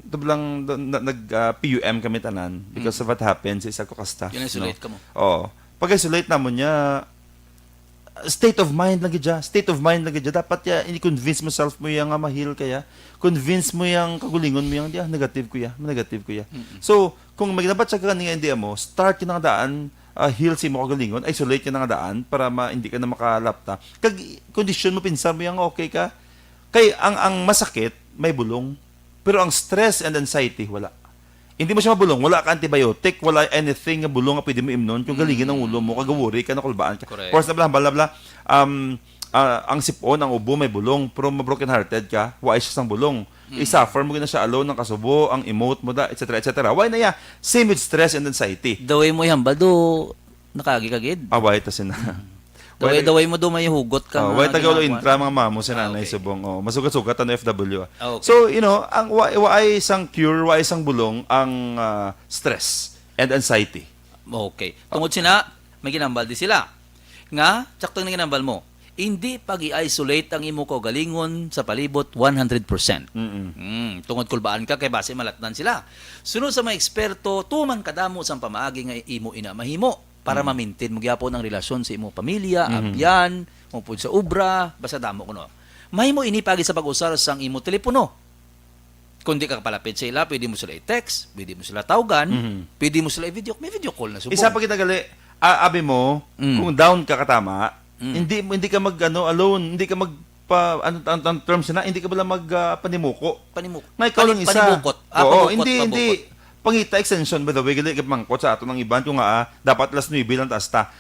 nag-PUM kami tanan because of what happens isa ko ka staff. Isolate ka mo. Pag-isolate namon niya, state of mind lang gidya. State of mind lang gidya. Dapat ya, i-convince mo self mo yang nga mahil kaya. Convince mo yang kagulingon mo yang, negative ko ya. So, kung magnabat sa kanina hindi mo, start yun ang daan, heal si mo kagalingon, isolate yun ang daan para hindi ka na makalapta. Kag condition mo, pinsan mo yang okay ka. Kay ang masakit, may bulong. Pero ang stress and anxiety, wala. Hindi mo siya mabulong. Wala ka antibiotic, wala anything nga bulong nga pwede mo imnon. Kung galingin ang ulo mo, kagawuri ka, nakulbaan ka. Of course, bla. Ang sipon, ang ubo, may bulong. Pero ma-broken-hearted ka, wala siya sang bulong. I-suffer mo na siya alone, ng kasubo, ang emote mo da, etc. Why na ya? Same with stress and anxiety. The way mo yan, bado, nakagikagid. Why, tasin na. Daway mo dumay hugot ka. Oh, nga way tagalo ginagawa. intra mga mamo si nanay okay. subong. Oh, masugat-sugat ang FW. Okay. So, ang waay isang cure, waay isang bulong ang stress and anxiety. Okay. Tungod sina, may ginambal di sila. Nga, tsaktong na ginambal mo, hindi pag-i-isolate ang imo kaugalingon sa palibot 100%. Tungod kulbaan ka kay base malatnan sila. Sunod sa mga eksperto, tuman kadamo sang pamaagi nga imo ina mahimo para ma-maintain mo gyapon ang relasyon sa imo pamilya, abyan, mo pud sa ubra, basta damo kuno. Mahimo ini pagi sa pag-usar sang imo telepono. Kung di ka palapit sa ila, pwede mo sila i-text, pwede mo sila tawagan, pwede mo sila i-video, may video call na subong. Isa pa kita gali, abi mo, kung down ka katama, hindi ka alone, hindi ka ang terms na, hindi ka bala panimuko. Panimukot. May ikaw lang isa. Panimukot. Oo, pabukot, hindi. Pangita extension by the way, gali mangkot sa ato ng iban yung dapat last 9 lang taas ta.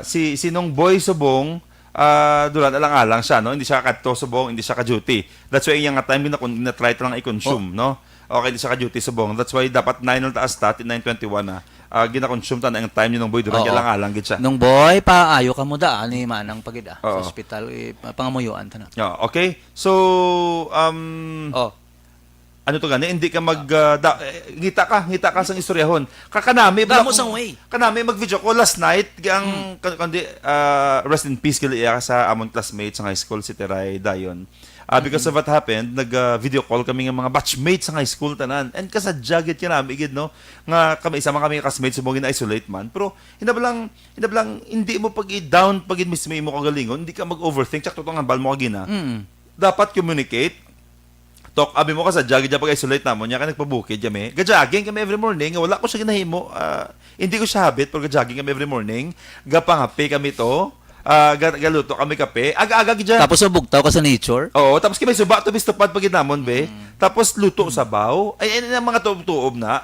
Sinong boy subong, duran alang-alang siya, no? Hindi siya kadto subong, hindi siya ka-duty. That's why yung time na try lang i-consume, no? Okay, hindi siya ka-duty subong. That's why dapat 9 lang taas ta, 9:21 na. Gina-consume ta na yung time yun ng boy duran alang-alang gid siya. Nung boy, paayo ka mo daan ni manang pagida sa Oo. ospital, pangamuyuan ta na. Okay. So, ano to gani, hindi ka ngita ka sa istoryahon. Kakanami Damo sang way. Kanami mag-video ko last night ang kundi rest in peace gali iya sa among classmates sa high school si Teray Dayon. Because of what happened, nag-video call kami ng mga batchmates sa high school tanan. And kasadya gid kinami gid no nga kami isama kami classmates sa mga isolate man. Pero hinabalang hindi mo pag-down pag mismo mo kagalingon, hindi ka mag-overthink chak totoo nga bal mo kagina. Dapat communicate. Talk abi mo ka sa jagid pag isolate namo nya ka nagpabukid jame. Ga-jogging kami every morning, wala ko siya ginahimo. Hindi ko siya habit pero ga-jogging kami every morning. Gapangape kami to. Galuto kami kape. Aga-aga gid. Tapos bugtaw ka sa nature. Oo, tapos kami suba to bistupad pag ginamon be. Tapos luto sabaw. Ay ang mga tuob na.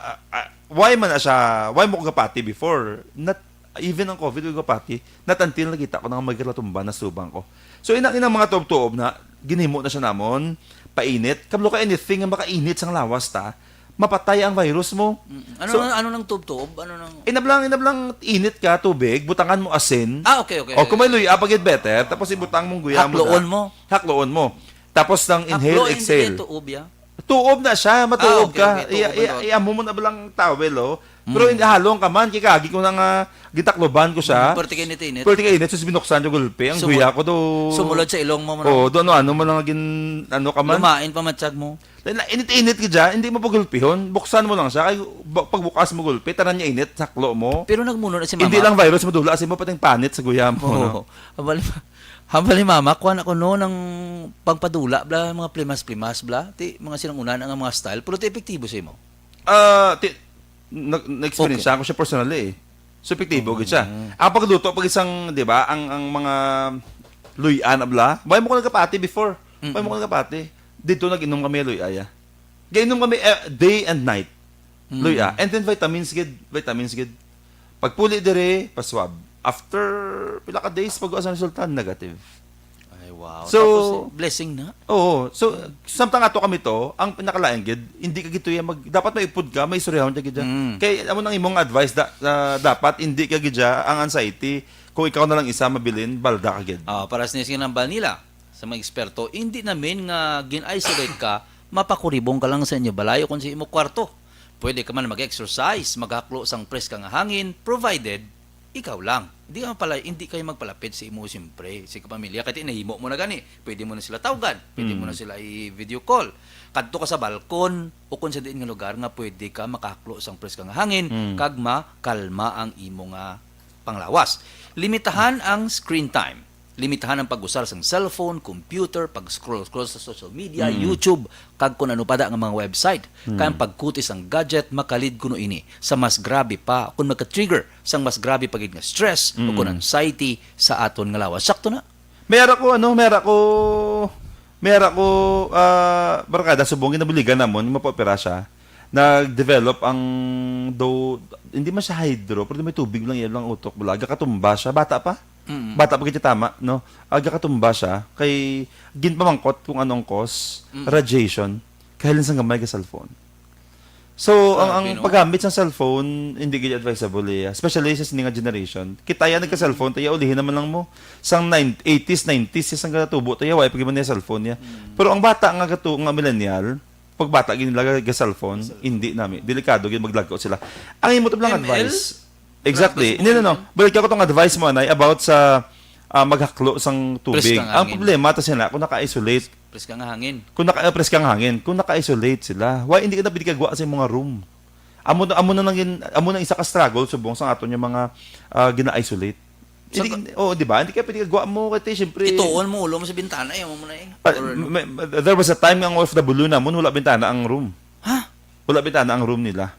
Why man na siya? Why mo ko gapati before? Not even ang COVID ko gapati. Not until nakita ko nang maglatumba na subang ko. So inang mga tuob na ginhimo na siya namon. Painit. Kablo ka anything nga makainit sang lawas ta, mapatay ang virus mo. Ano nang tub-tub? Ano nang Inablang init ka tubig, butangan mo asin. okay. O kung may luya pagit better, tapos ibutang mong guya mo. Hakloon mo. Tapos nang inhale, exhale. Tuob ya. Tuob na siya, matuob okay. ka. Tuob. Iamo mo na balang towel, oh. Pero halong ka man, kikagi ko nang gitakloban ko siya. Perti init. Perti init, sus binuksan yung gulpe. Ang guya ko do. Sumulod sa ilong mo. Oo, do ano mo lang ka man. Lumain pa matsyag mo. Init ka dyan, hindi mo pagulpihon. Buksan mo lang siya. Kaya pagbukas mo gulpi, tanan niya init, saklo mo. Pero nagmuno na si mama. Hindi lang virus mo dula, kasi mo pating panit sa guya mo. No? Habali mama, kuha na ko no ng pagpadula, bla, mga plimas, bla. Mga sinangunan ang mga style. Pero epektibo sa mo. Na-experience ko siya personally eh. So, epektibo gid siya. Ang pagluto, pag isang, di ba, ang mga luyan, bla, may mo ko nagkapati before. May mo ko nagkapati. Dito nag-inom kami luya. Gainom kami day and night. Luya. And then vitamins gid. Pag puli dire, paswab. After pila ka days, pag-uasa resulta, negative. Ay, wow. So, tapos blessing na. Oo. So, samtang ato kami to, ang pinakalain gid, hindi ka gito dapat may ipod ka, may istoryahon ka gid. Kaya amo nang imong advice dapat hindi ka gid ang anxiety. Kung ikaw na lang isa mabilin, balda ka gid. Para sa sinambal nila sa mga eksperto, hindi namin nga gin-isolate ka, mapakuribong ka lang sa inyo balayo kung sa imo kwarto. Pwede ka man mag-exercise, maghaklo sang press ka nga hangin, provided ikaw lang. Hindi kayo magpalapit sa imo siyempre, sa kapamilya. Kaya inahimo mo na gani. Pwede mo na sila tawagan, pwede mo na sila i-video call. Kadto ka sa balkon, o kung sa diin nga lugar nga pwede ka makaklo sang press ka nga hangin, kag makalma ang imo nga panglawas. Limitahan ang screen time. Limitahan ang pag-usar sa cellphone, computer, pag-scroll sa social media, YouTube, kag kung ano pa da nga mga website. Kaya ang pagkutis ang gadget, makalid kuno ini sa mas grabe pa, kung magka-trigger sa mas grabe pagig nga stress, o kung anxiety sa aton nga lawas. Sakto na. Mera ko barkada subong ginabuligan namon, mapopera siya. Nag-develop ang hindi man siya hydro, pero may tubig lang yan lang utok, bulaga katumba siya, bata pa. Bata pa kita tama, no? Aga katumba siya kay ginpamangkot kung anong cause, radiation, kahilin sang gamay ka cellphone. So, Ah, ang Pino. paggamit ng cellphone, hindi gid advisable eh. Especially sa sininga generation. Kita yan nagka-cellphone, tayo ulihin naman lang mo. Sang 80s, 90s, isang katubo, tayo, why pag niya cellphone niya. Pero ang bata nga nga millennial, pag bata ginila ga cellphone, hindi namin. Delikado gid maglagko sila. Ang imo lang ML? advice. Exactly. Hindi no. Balik ako tong advice mo anay about sa maghaklo sang tubig. Press kang Ang hangin. problema ta sila kung naka-isolate. Pres ka nga hangin. Kung naka-press kang hangin, kung naka-isolate sila, why hindi ka na binigagwa sa mga room? Amo na isa ka struggle subong sa aton yung mga gina-isolate. Hindi, di ba? Hindi ka binigagwa mo kasi syempre. Ituon mo ulo mo sa bintana, ayaw mo na eh. There was a time ng OFW na wala bintana ang room. Ha? Wala bintana ang room nila.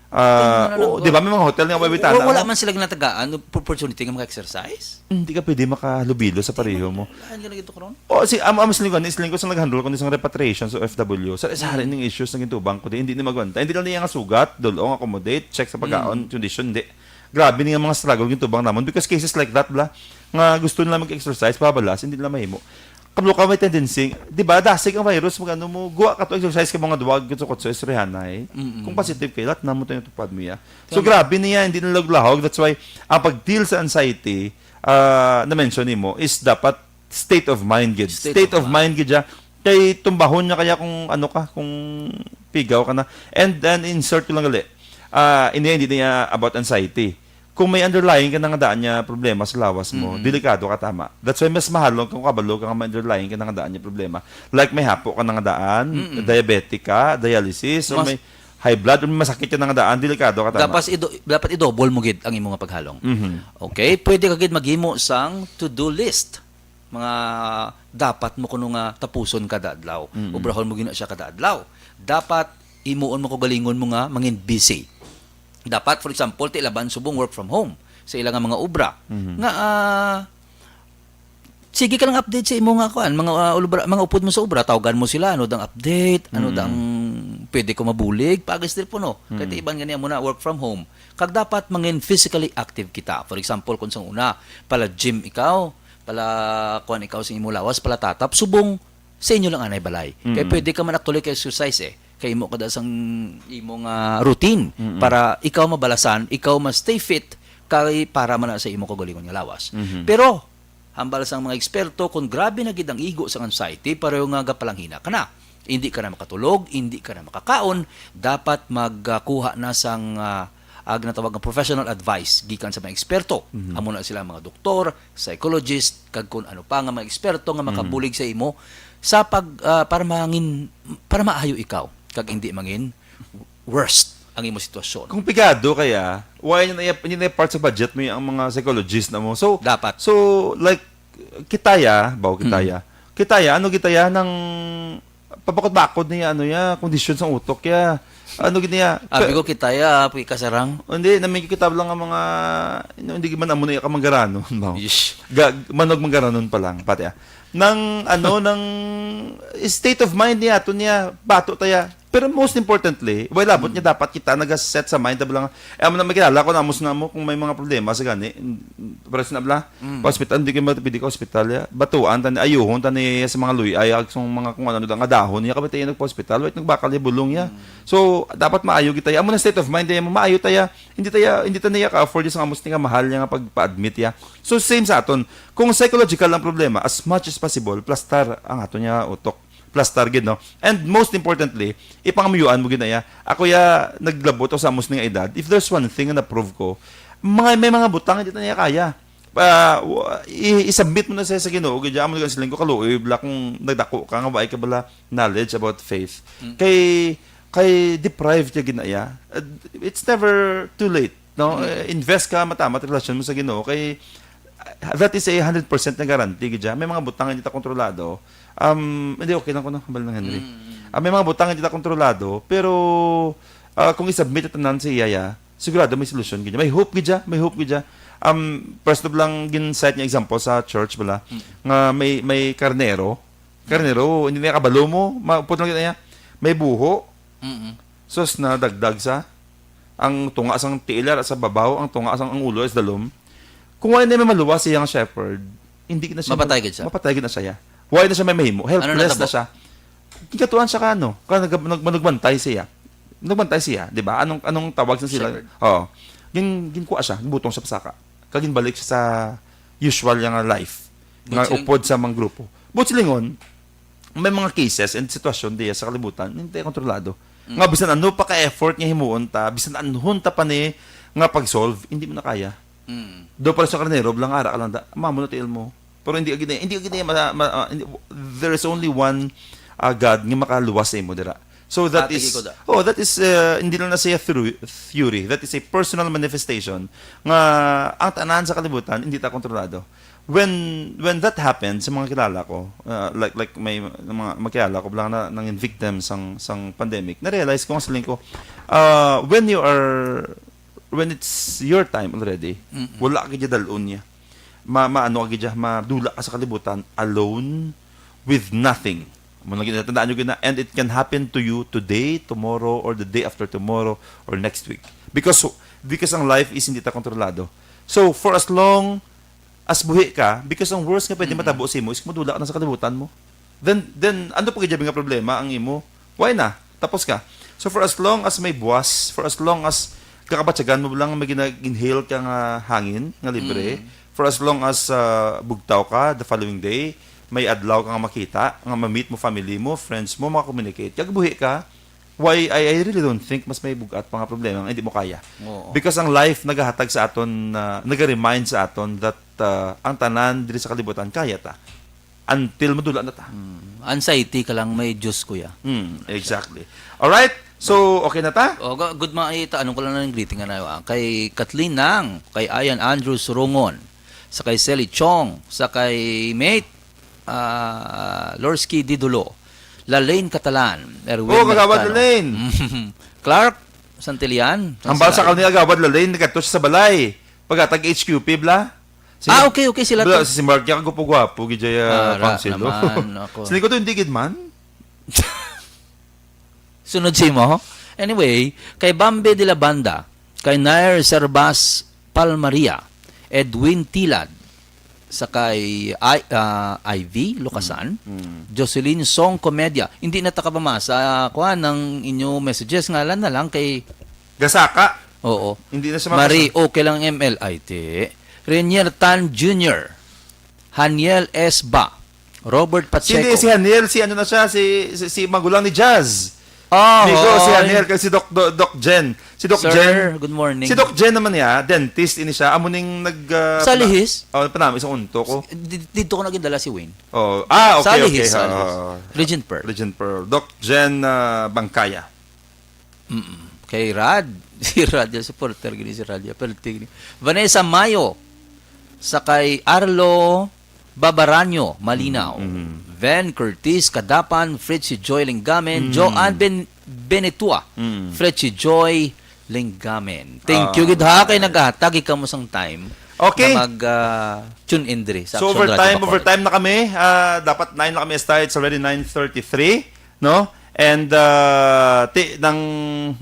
Ano, Di ba may mga hotel nga may bintana? Wala man sila ginatagaan, opportunity nga maka-exercise. Hindi ka pwede makalubilo sa pareho mo. Lahan ka na gito karon. O si isling ko sa nag-handle ko sa repatriation sa OFW. Sa rin ng issues ng gintubang ko hindi ni magwanta. Hindi lang niya nga sugat, dulong accommodate, check sa pagkaon, condition hindi. Grabe nga mga struggle gintubang namon because cases like that bla nga gusto nila mag-exercise pabalas, hindi nila mahimo. Kablo ka may tendency, di ba, dasig ang virus, magano mo, guwa ka to exercise ka mga duwag, gusto sa esrehanay. Kung positive kayo, lahat na mo tayo tupad mo ya. So, grabe niya, hindi nalaglahog. That's why, ang pag-deal sa anxiety, na-mention mo, is dapat state of mind, gid. State of mind, gid ya. Kay tumbahon niya kaya kung ano ka, kung pigaw ka na. And then, insert ko lang gali. Hindi niya about anxiety. Kung may underlying ka nga daan niya problema sa lawas mo, delikado ka tama. That's why mas mahal kung kabalo ka nga may underlying ka nga daan niya problema. Like may hapo ka nga daan, diabetic ka, dialysis, or may high blood, or may masakit ka nga daan, delikado ka tama. Dapat i-double mo gid ang imong nga paghalong. Okay? Pwede ka gid maghimo sang to-do list. Mga dapat mo kuno nga tapuson kada adlaw. Ubrahon mo gina siya kada adlaw. Dapat imuon mo ko galingon mo nga mangin busy. Dapat, for example, tilaban subong work from home sa ilang nga mga obra. Nga, sige ka lang update sa imo nga kuan, mga upod mo sa obra, tawagan mo sila, ano dang update, ano dang pwede ko mabulig, pag-still po no. Kahit iban ganyan mo na work from home. Kag dapat mangin physically active kita. For example, kung sa una, pala gym ikaw, pala kuan ikaw sa imo lawas, pala tatap, subong sa inyo lang anay balay. Kaya pwede ka man actually ka-exercise eh. Kay mo kada sang imong routine para ikaw mabalasan, ikaw ma-stay fit kay para man sa imong kagalingon nga lawas. Pero hambal sang mga eksperto kung grabe na gid ang igo sa anxiety pareho nga gapalanghina kana. Hindi ka na makatulog, hindi ka na makakaon, dapat magkuha na sang ginatawag nga professional advice gikan sa mga eksperto. Amo na sila mga doktor, psychologist, kag kun ano pa nga mga eksperto nga makabulig sa imo sa para maayo ikaw kag hindi mangin worst ang imo sitwasyon. Kung pigado kaya, why hindi na part sa budget mo yung mga psychologist na mo. So, dapat. So, like, kitaya ano kitaya ng papakot-bakod niya, ano ya, kondisyon sa utok ya. Ano giniya? Abi ko kitaya, kasarang. Hindi, namin kitab lang ang mga, hindi man amo na ka manggaranon. No? Yeesh. Manog manggaranon pa lang, pati ng state of mind niya, to niya, bato taya. Pero most importantly, labot niya dapat kita nag-set sa mind lang. Amo na magkilala ko namos na mo kung may mga problema sa gani. Pres na bla. Hospital hindi ka matipidi ka hospital ya. Batuan tani ayuhon tani sa mga luy ay sa mga kung ano nga dahon niya kabay tayo nagpa-hospital, wait nagbakal ya bulong ya. So dapat maayo kita. Amo na state of mind ya, maayo taya. Hindi ta niya ka afford sa amos nga mahal niya nga pagpa-admit ya. So same sa aton. Kung psychological ang problema, as much as possible, plastar ang ato niya utok. Plus target, no? And most importantly, ipangamuyuan mo ginaya. Ako ya naglabot o sa amos nga edad. If there's one thing na na-prove ko, may mga butang hindi niya kaya. I-submit mo na sa Ginoo. Kaya mo na siling ko kaluoy bla kung nagdako ka nga ba ay kabala knowledge about faith. Kay deprived ka ginaya. It's never too late, no? Invest ka matamat relasyon mo sa Ginoo kay that is a 100% na guarantee gidya. May mga butang hindi ta kontrolado. Hindi okay lang ko na kabal ng Henry. May mga butang hindi ta kontrolado, pero kung i-submit tanan sa iyaya, sigurado may solusyon gidya. May hope gidya. First of lang gin-cite niya example sa church bala nga may karnero, hindi na kabalo mo, maput lang niya. May buho. Sos na dagdag sa ang tunga sang tiilar sa babaw, ang tunga sang ang ulo is dalom. Kung wala na may maluwas siyang shepherd, hindi na siya mapatay gid na siya. Why na siya may mahimo? Helpless na siya. Kikatuan siya ka ano? Nagbantay siya. nagbantay siya, di ba? Anong tawag sa sila? Oo. Ginkuha siya, butong sa pasaka. Kagin balik siya sa usual yung life. Nga upod sa mga grupo. But silingon, may mga cases and sitwasyon diya sa kalibutan, hindi kontrolado. Nga bisan ano pa ka-effort nga himuon ta, bisan anhon ta pa ni nga pag-solve, hindi mo na kaya. Do para sa karnero, blang ara ka lang da, mamo na tiil mo. Pero hindi there is only one God nga makaluwas sa imo dira. So that is hindi lang na siya theory. That is a personal manifestation nga ang tanan sa kalibutan hindi ta kontrolado. When that happened sa mga kilala ko, like may mga makilala ko lang na nang victim sang pandemic, na-realize ko ang saling ko when it's your time already, wala ka dyan dalon niya. Maano ka dyan, madula ka sa kalibutan alone with nothing. Tandaan nyo gina, and it can happen to you today, tomorrow, or the day after tomorrow, or next week. Because ang life is hindi ta kontrolado. So, for as long as buhi ka, because ang worst nga pwede matabo sa imo is madula ka na sa kalibutan mo. Then ano pa kaya nga problema ang imo? Why na? Tapos ka. So, for as long as may buwas, for as long as kakabatsagan mo lang mag-inhale ka nga hangin, nga libre, for as long as bugtaw ka the following day, may adlaw ka nga makita, nga ma-meet mo family mo, friends mo, maka-communicate. Kaya buhi ka, why I really don't think mas may bugat pa nga problema nga hindi mo kaya. Because ang life nagahatag sa aton, naga-remind sa aton that ang tanan diri sa kalibutan kaya ta. Until madula na ta. Anxiety ka lang, may Diyos kuya. Exactly. Alright, so okay na ta? Good makita, anong ko lang ng greeting na kay Kathleen Nang, kay Ayan Andrew Surungon, sa kay Sally Chong, sa kay Mate Lorsky Didulo, Lalaine Catalan, Erwin kagawad Lalaine. Clark Santillan. Hambal sa kanila agawad Lalaine, nagkato siya sa balay. Pagkatag HQP, bla? Okay, sila to. Si Mark, yung gwapo, gijaya Pansilo. Sili ko to, hindi gid man. Sunod si mo. Anyway, kay Bambe de la Banda, kay Nair Serbas Palmaria, Edwin Tilad, sa kay Ivy Lucasan, Jocelyn Song Comedia. Hindi na takapamasa kuha ng inyo messages, ngalan na lang kay Gasaka. Oo. Hindi na siya Marie, okay lang MLIT. Renier Tan Jr., Haniel S. Ba, Robert Pacheco. Hindi, si Haniel, si ano na siya, si magulang ni Jazz. Amigo, si Haniel, kasi si Doc Jen. Si Doc Sir, Jen. good morning. Si Doc Jen naman niya, dentist ini siya. Amo ning sa lihis? Panami, isang unto ko. Dito ko naging dala si Wayne. Okay, sa lihis, okay. Sa lihis. Regent Pearl. Doc Jen Bangkaya. Kay Rad. Si Rad, yung supporter, gini si Rad. Vanessa Mayo. Sa kay Arlo Babaranyo, Malinaw. Van Curtis, Kadapan, Fritzy Joy Lingamen, Joanne Benetua, Fritzy Joy Lingamen. Thank you, gid ha, kay naghatag ikaw mo sang time. Okay. Na mag-tune in diri. So overtime na kami. Dapat 9 na kami start. It's already 9:33, no? And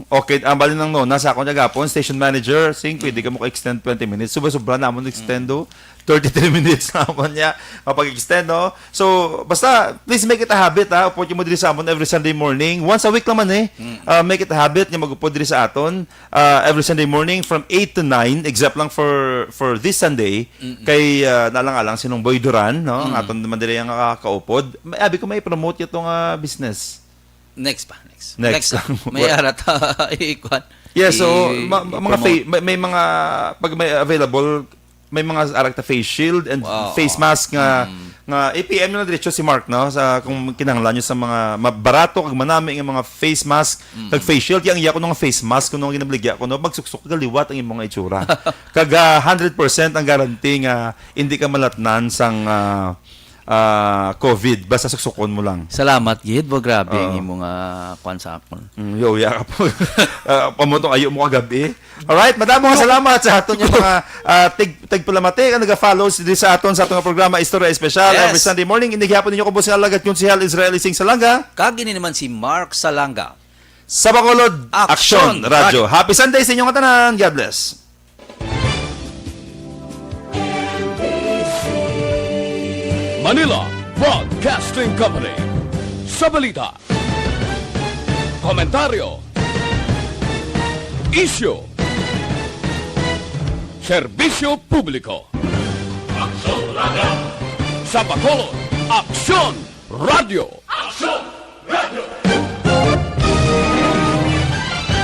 okay, ang bali ng nasa ako nagapon, station manager, sing pwede ka mo ka-extend 20 minutes. Sobra naman extend 33 minutes naman niya kapag-extend, no? So, basta, please make it a habit, ha? Upod mo diri sa aton every Sunday morning. Once a week naman, make it a habit nga mag-upod diri sa aton every Sunday morning from 8 to 9, except lang for this Sunday, kay nalang-alang sinong Boy Duran, no? Ang aton naman diri ang kaupod. Abi ko may promote itong business. Next. lang. May arata ikuan. Yeah, so may mga pag may available, may mga arakta face shield and face mask nga APM na diretso si Mark, no, sa kung kinahanglan nyo sa mga barato kag manami nga mga face mask kag face shield. Yang iya ko nung face mask kuno ginabligya ko no magsuksok kaliwat ang imong itsura. Kag 100% ang guarantee nga hindi ka malatnan sang COVID, basta suksukon mo lang. Salamat, Gid. Grabe ang imong kwansapon. Ya ka po. Pamutong ayo mo kagabi. Alright, madamo nga salamat sa aton yung mga tigpulamate ang naga-follow sa aton sa atong programa Istorya Espesyal every Sunday morning. Inighapon ninyo ko po si Alagat Konsehal Israeli Sing Salanga. Kagini naman si Mark Salanga. Sa Bacolod Action Radio. Happy Sunday sa inyong katanan. God bless. Manila Broadcasting Company. Sa balita, komentaryo, Isyo. Serbisyo publiko. Sa Bacolod, Aksyon Radio.